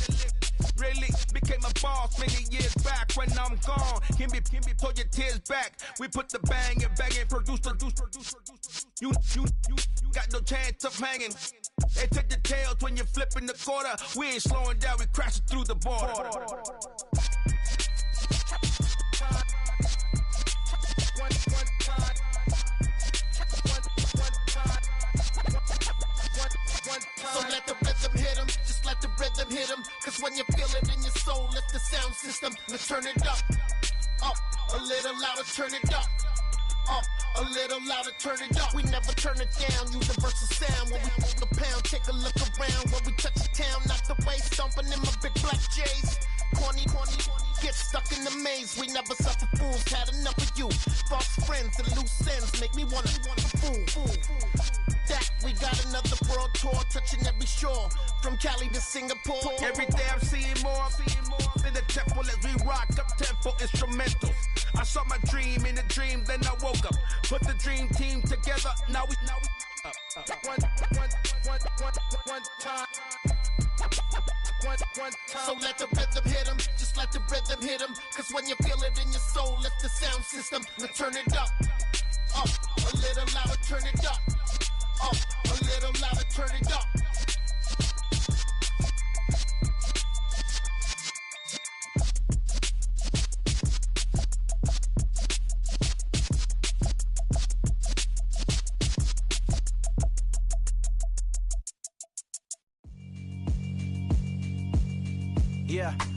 Really became a boss many years back. When I'm gone, can be pull your tears back. We put the bang and produce. You got no chance of hanging. They take the tails when you're flipping the quarter. We ain't slowing down, we crashing through the border. So let the rhythm hit him, just let the rhythm hit him. Cause when you feel it in your soul, lift the sound system. Let's turn it up, a little louder, turn it up. A little louder, turn it up. We never turn it down, universal sound. When we move the pound, take a look around. When we touch the town, not the way, stomping in my big black J's. Corny, get stuck in the maze. We never suffer fools, had enough of you. False friends and loose ends make me wanna fool. That we got another world tour, touching every shore, from Cali to Singapore. Every day I'm seeing more in the temple as we rock up tempo instrumentals. I saw my dream in a dream, then I woke up. Put the dream team together, now we one time. So let the rhythm hit him, just let the rhythm hit him. Cause when you feel it in your soul, lift the sound system. Now turn it up, a little louder, turn it up. A little louder, turn it up.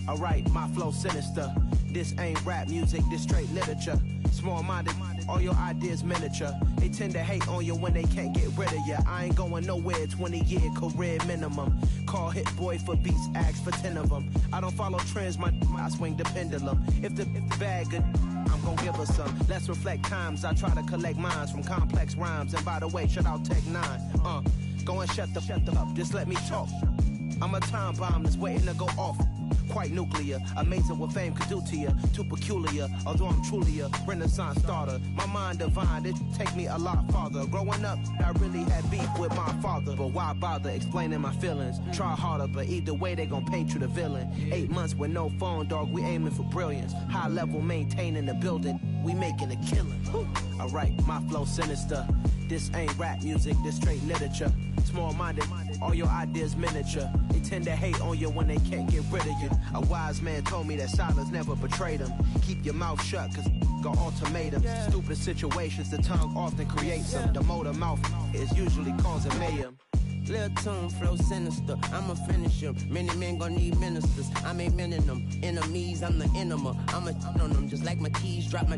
alright, my flow sinister. This ain't rap music, this straight literature. Small-minded, all your ideas miniature. They tend to hate on you when they can't get rid of you. I ain't going nowhere, 20-year career minimum. Call Hit Boy for beats, ask for 10 of them. I don't follow trends, I swing the pendulum. If the bag good, I'm gon' give her some. Let's reflect times, I try to collect minds from complex rhymes. And by the way, shout out Tech 9. Go and shut the up, just let me talk. I'm a time bomb that's waiting to go off. Quite nuclear, amazing what fame could do to you. Too peculiar, although I'm truly a renaissance starter. My mind divine, it take me a lot farther. Growing up, I really had beef with my father. But why bother explaining my feelings? Try harder, but either way they gon' paint you the villain. 8 months with no phone, dog, we aiming for brilliance. High level maintaining the building, we making a killing. Alright, my flow sinister. This ain't rap music, this straight literature. Small-minded, all your ideas miniature. They tend to hate on you when they can't get rid of you. A wise man told me that silence never betrayed him. Keep your mouth shut, cause got ultimatums. Stupid situations, the tongue often creates them. The motor mouth is usually causing mayhem. Lil' tune, flow sinister, I'ma finish him. Many men gon' need ministers, I'm aiming them. Enemies, I'm the enema. I'ma on them, just like my keys, drop my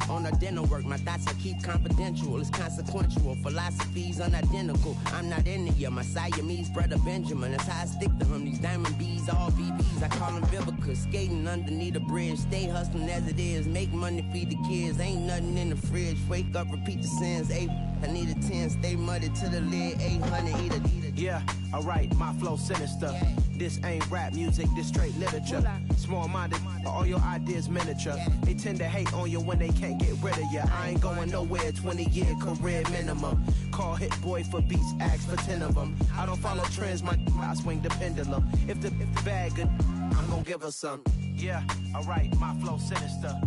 on the dinner work. My thoughts I keep confidential, it's consequential. Philosophies unidentical, I'm not into you. My Siamese brother Benjamin, that's how I stick to him. These diamond bees, all BBs, I call them Vivica. Skating underneath a bridge, stay hustling as it is. Make money, feed the kids, ain't nothing in the fridge. Wake up, repeat the sins, I need a 10, stay muddy to the lid, 800, eat it. Yeah, alright, my flow sinister. This ain't rap music, this straight literature. Small-minded, all your ideas miniature. They tend to hate on you when they can't get rid of you. I ain't going nowhere, 20-year career minimum. Call Hit Boy for beats, ask for 10 of them. I don't follow trends, I swing the pendulum. If the bag good, I'm gon' give her some. Yeah, alright, my flow sinister.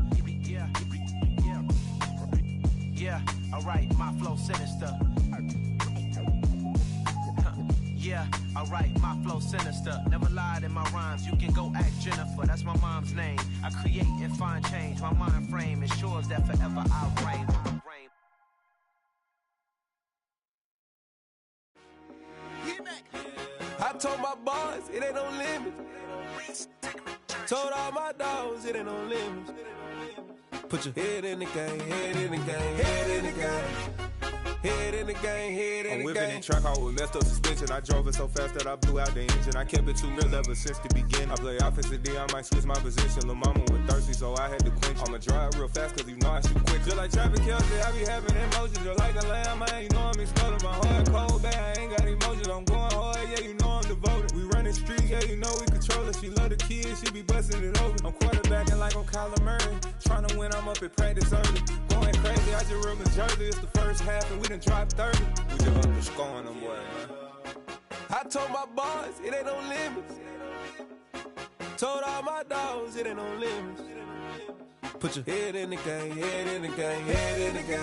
Yeah, alright, my flow sinister. Yeah, alright, my flow sinister. Never lied in my rhymes, you can go ask Jennifer. That's my mom's name. I create and find change. My mind frame ensures that forever I'll reign. I told my boys, it ain't no limits. Told all my dogs, it ain't no limits. Put your head in the game, head in the game, head in the game. Head in the game, head in the game. I'm whipping and track out with messed up suspension. I drove it so fast that I blew out the engine. I kept it too real ever since the beginning. I play offensive D, I might switch my position. Lil' mama was thirsty, so I had to quench. I'ma drive real fast, cause you know I shoot quick. Just like traffic Kelsey, I be having emotions. Just like a landmine, you know I'm exploding. My heart cold, bad, I ain't got emotions. I'm going hard, yeah, you know I'm devoted. We running streets, yeah, you know we control it. She love the kids, she be busting it over. I'm quarterbacking like I'm Kyler Murray. Trying to win, I'm up at practice early. Going crazy, I just rub my jersey. It's the first half and we done dropped 30. We just underscoring them, boy, man. I told my boys, it ain't no limits. Told all my dogs, it ain't no limits. Put your head in the game, head in the game, head in the game.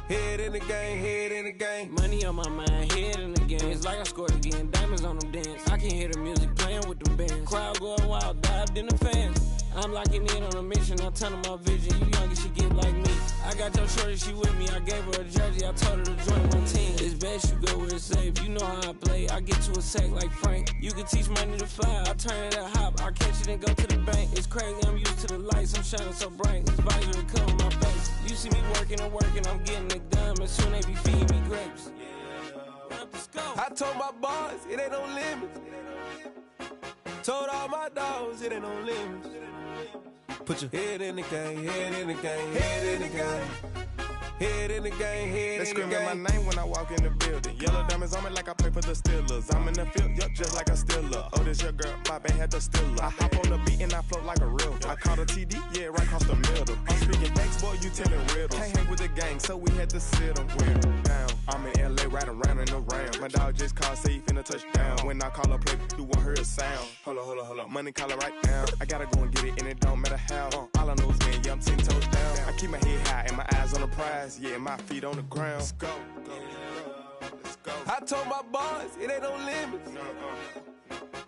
Head in the game, head in the game. Money on my mind, head in the game. It's like I scored again, diamonds on them dance. I can hear the music playing with them bands. Crowd going wild, dived in the fans. I'm locking in on a mission, I tell them my vision. You young, you should get like me. I got your shorty, she with me. I gave her a jersey, I told her to join my team. It's best you go where it's safe. You know how I play, I get to a sack like Frank. You can teach money to fly, I turn it at hop. I catch it and go to the bank. It's crazy, I'm used to the lights, I'm shining so bright. This visor to cover my face. You see me working and working, I'm getting it done. And soon they be feeding me grapes. I told my boys, it ain't no limits. Told all my dogs, it ain't no limits. Put your head in the game, head in the game, head in the game. Head in the game, head in the game. They screaming my name when I walk in the building. Yellow diamonds on me like I play for the Steelers. I'm in the field, yup, just like a Steeler. Oh, this your girl, my band had the Steeler. I hop on the beat and I float like a real. I caught a TD, yeah, right across the middle. I'm speaking thanks, boy, you telling riddles. Can't hang with the gang, so we had to sit them down. I'm in LA, riding around and around. My dog just called, say he finna touch down. When I call a play, you won't hear a sound. Hold up, money call it right now. I gotta go and get it, and it don't matter how. All I know is man, yeah, I'm 10 toes down. I keep my head high and my eyes on the prize. Yeah, my feet on the ground. Let's go. Let's go. I told my boys, it ain't no limits.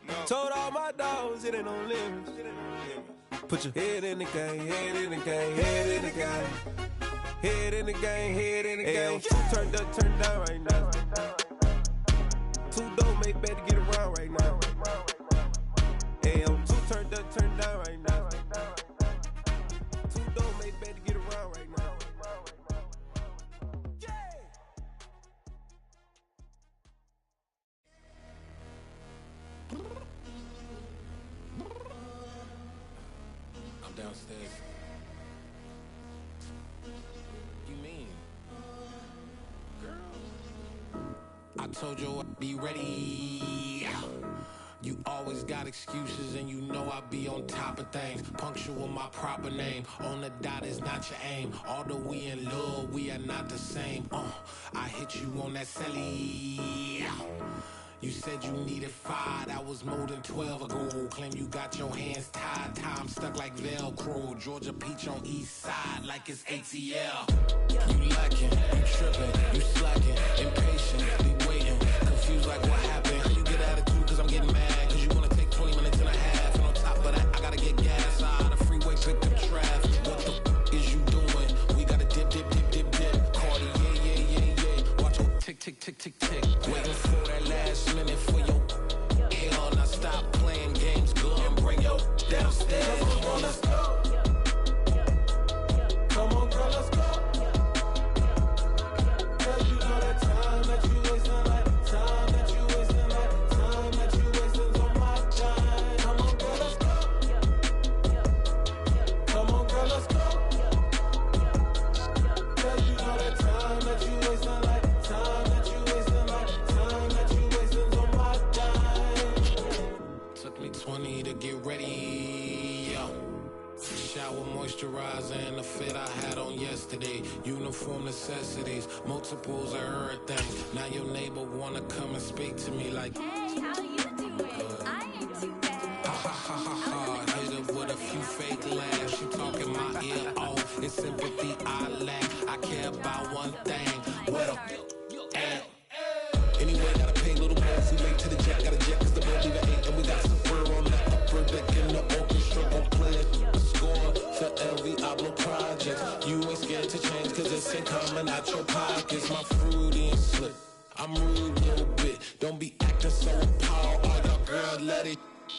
No. Told all my dogs, it ain't no limits. Put your head in the game, head in the game, head in the game. Head in the game, head in the game. Turned up, turned down right now. Two dope, make better get around right now. Hey, I'm too turned better turn it down right now. Too dope, made better get around right now. I'm downstairs. You mean? Girl, I told you I'd be ready. You always got excuses and you know I be on top of things. Punctual my proper name. On the dot is not your aim. Although we in love, we are not the same. I hit you on that celly. You said you needed 5, that was more than 12 ago. Claim you got your hands tied, time stuck like Velcro. Georgia Peach on east side like it's ATL. You lacking, you tripping, you slacking, impatient, be waiting, confused like what happened. How you get attitude cause I'm getting mad, cause you wanna take 20 minutes and a half. And on top of that, I gotta get gas out of the freeway, pick up traffic. What the f is you doing? We gotta dip, dip, dip, dip, dip. Cardi, yeah. Watch your tick, tick, tick, tick, tick. Waiting for that last minute for your hell. Now stop playing games, go and bring your downstairs. Come on, let's go. Come on, girl, let's go. Cause you know that time that you wasting, like time that you wasting, like time that you wasting's on my time. Come on, girl, let's go. Come on, girl, let's go. Cause you know that time that you wasting, like time that you wasting, like time that you wasting's on my time. Took me 20 to get ready, yo. Shower moisturizer and the fit I had on yesterday. Uniform necessities, multiples of everything. Now your neighbor wanna come and speak to me like, hey, how you doing? I ain't too bad. ha. Hit her with a few fake laughs. She talking my ear off. It's sympathy I lack. I care about one thing. What up? Anyway, gotta pay a little more. We late to the jet, got a jet cause the boat leave at 8. And we got Safir on the upper deck in the orchestra gon' play a score for every Ablo project. You ain't scared to change cause it's ain't coming out your pockets. My fruity and slip, I'm rude a little bit. Don't be acting so appalled. Oh, your girl, let it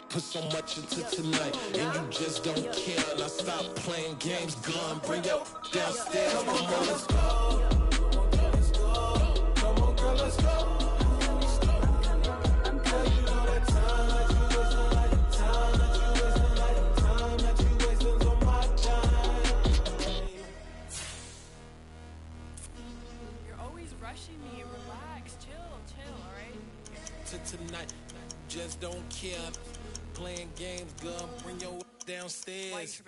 put so much into tonight. And you just don't care. Now stop playing games, gun, bring your downstairs. Come on, girl, let's go. Come on, girl, let's go. Tonight, just don't care. Playing games, girl, bring your downstairs.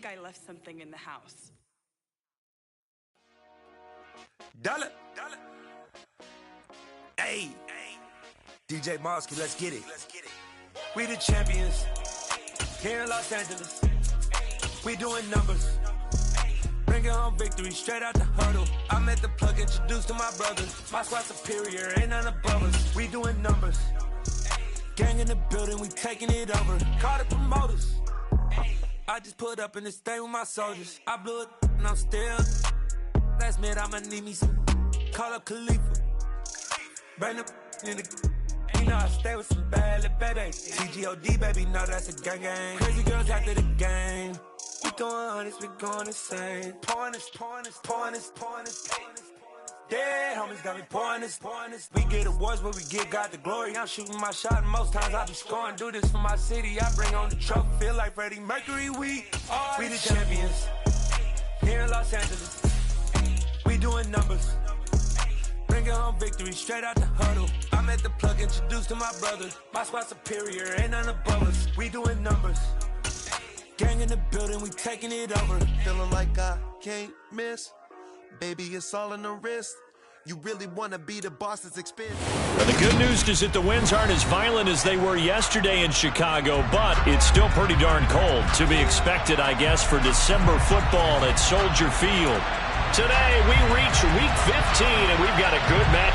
I left something in the house. Dollar. Hey. DJ Mosky, let's get it. We the champions here in Los Angeles. We doing numbers. Bringing home victory straight out the huddle. I met the plug, introduced to my brothers. My squad superior, ain't none above us. We doing numbers. Gang in the building, we taking it over. Call the promoters. I just put up in this thing with my soldiers. I blew it and I'm still. Last minute I'ma need me some. Call up Khalifa. Bring the in the. You know I stay with some bad little baby. TGOD baby, no that's a gang gang. Crazy girls after the game. We throwing hundreds, we going insane. Pouring this. Dead homies got me pouring this. We get awards, but we get God the glory. I'm shooting my shot, and most times I be scoring. Do this for my city, I bring on the trophy. Feel like Freddie Mercury, we the champions here in Los Angeles. We doing numbers. Bringing home victory straight out the huddle. I met the plug, introduced to my brothers. My squad superior, ain't none above us. We doing numbers. Gang in the building, we taking it over. Feeling like I can't miss. Baby, it's all in the wrist. You really want to be the boss, it's expensive. Well, the good news is that the winds aren't as violent as they were yesterday in Chicago, but it's still pretty darn cold. To be expected, I guess, for December football at Soldier Field. Today, we reach week 15, and we've got a good match.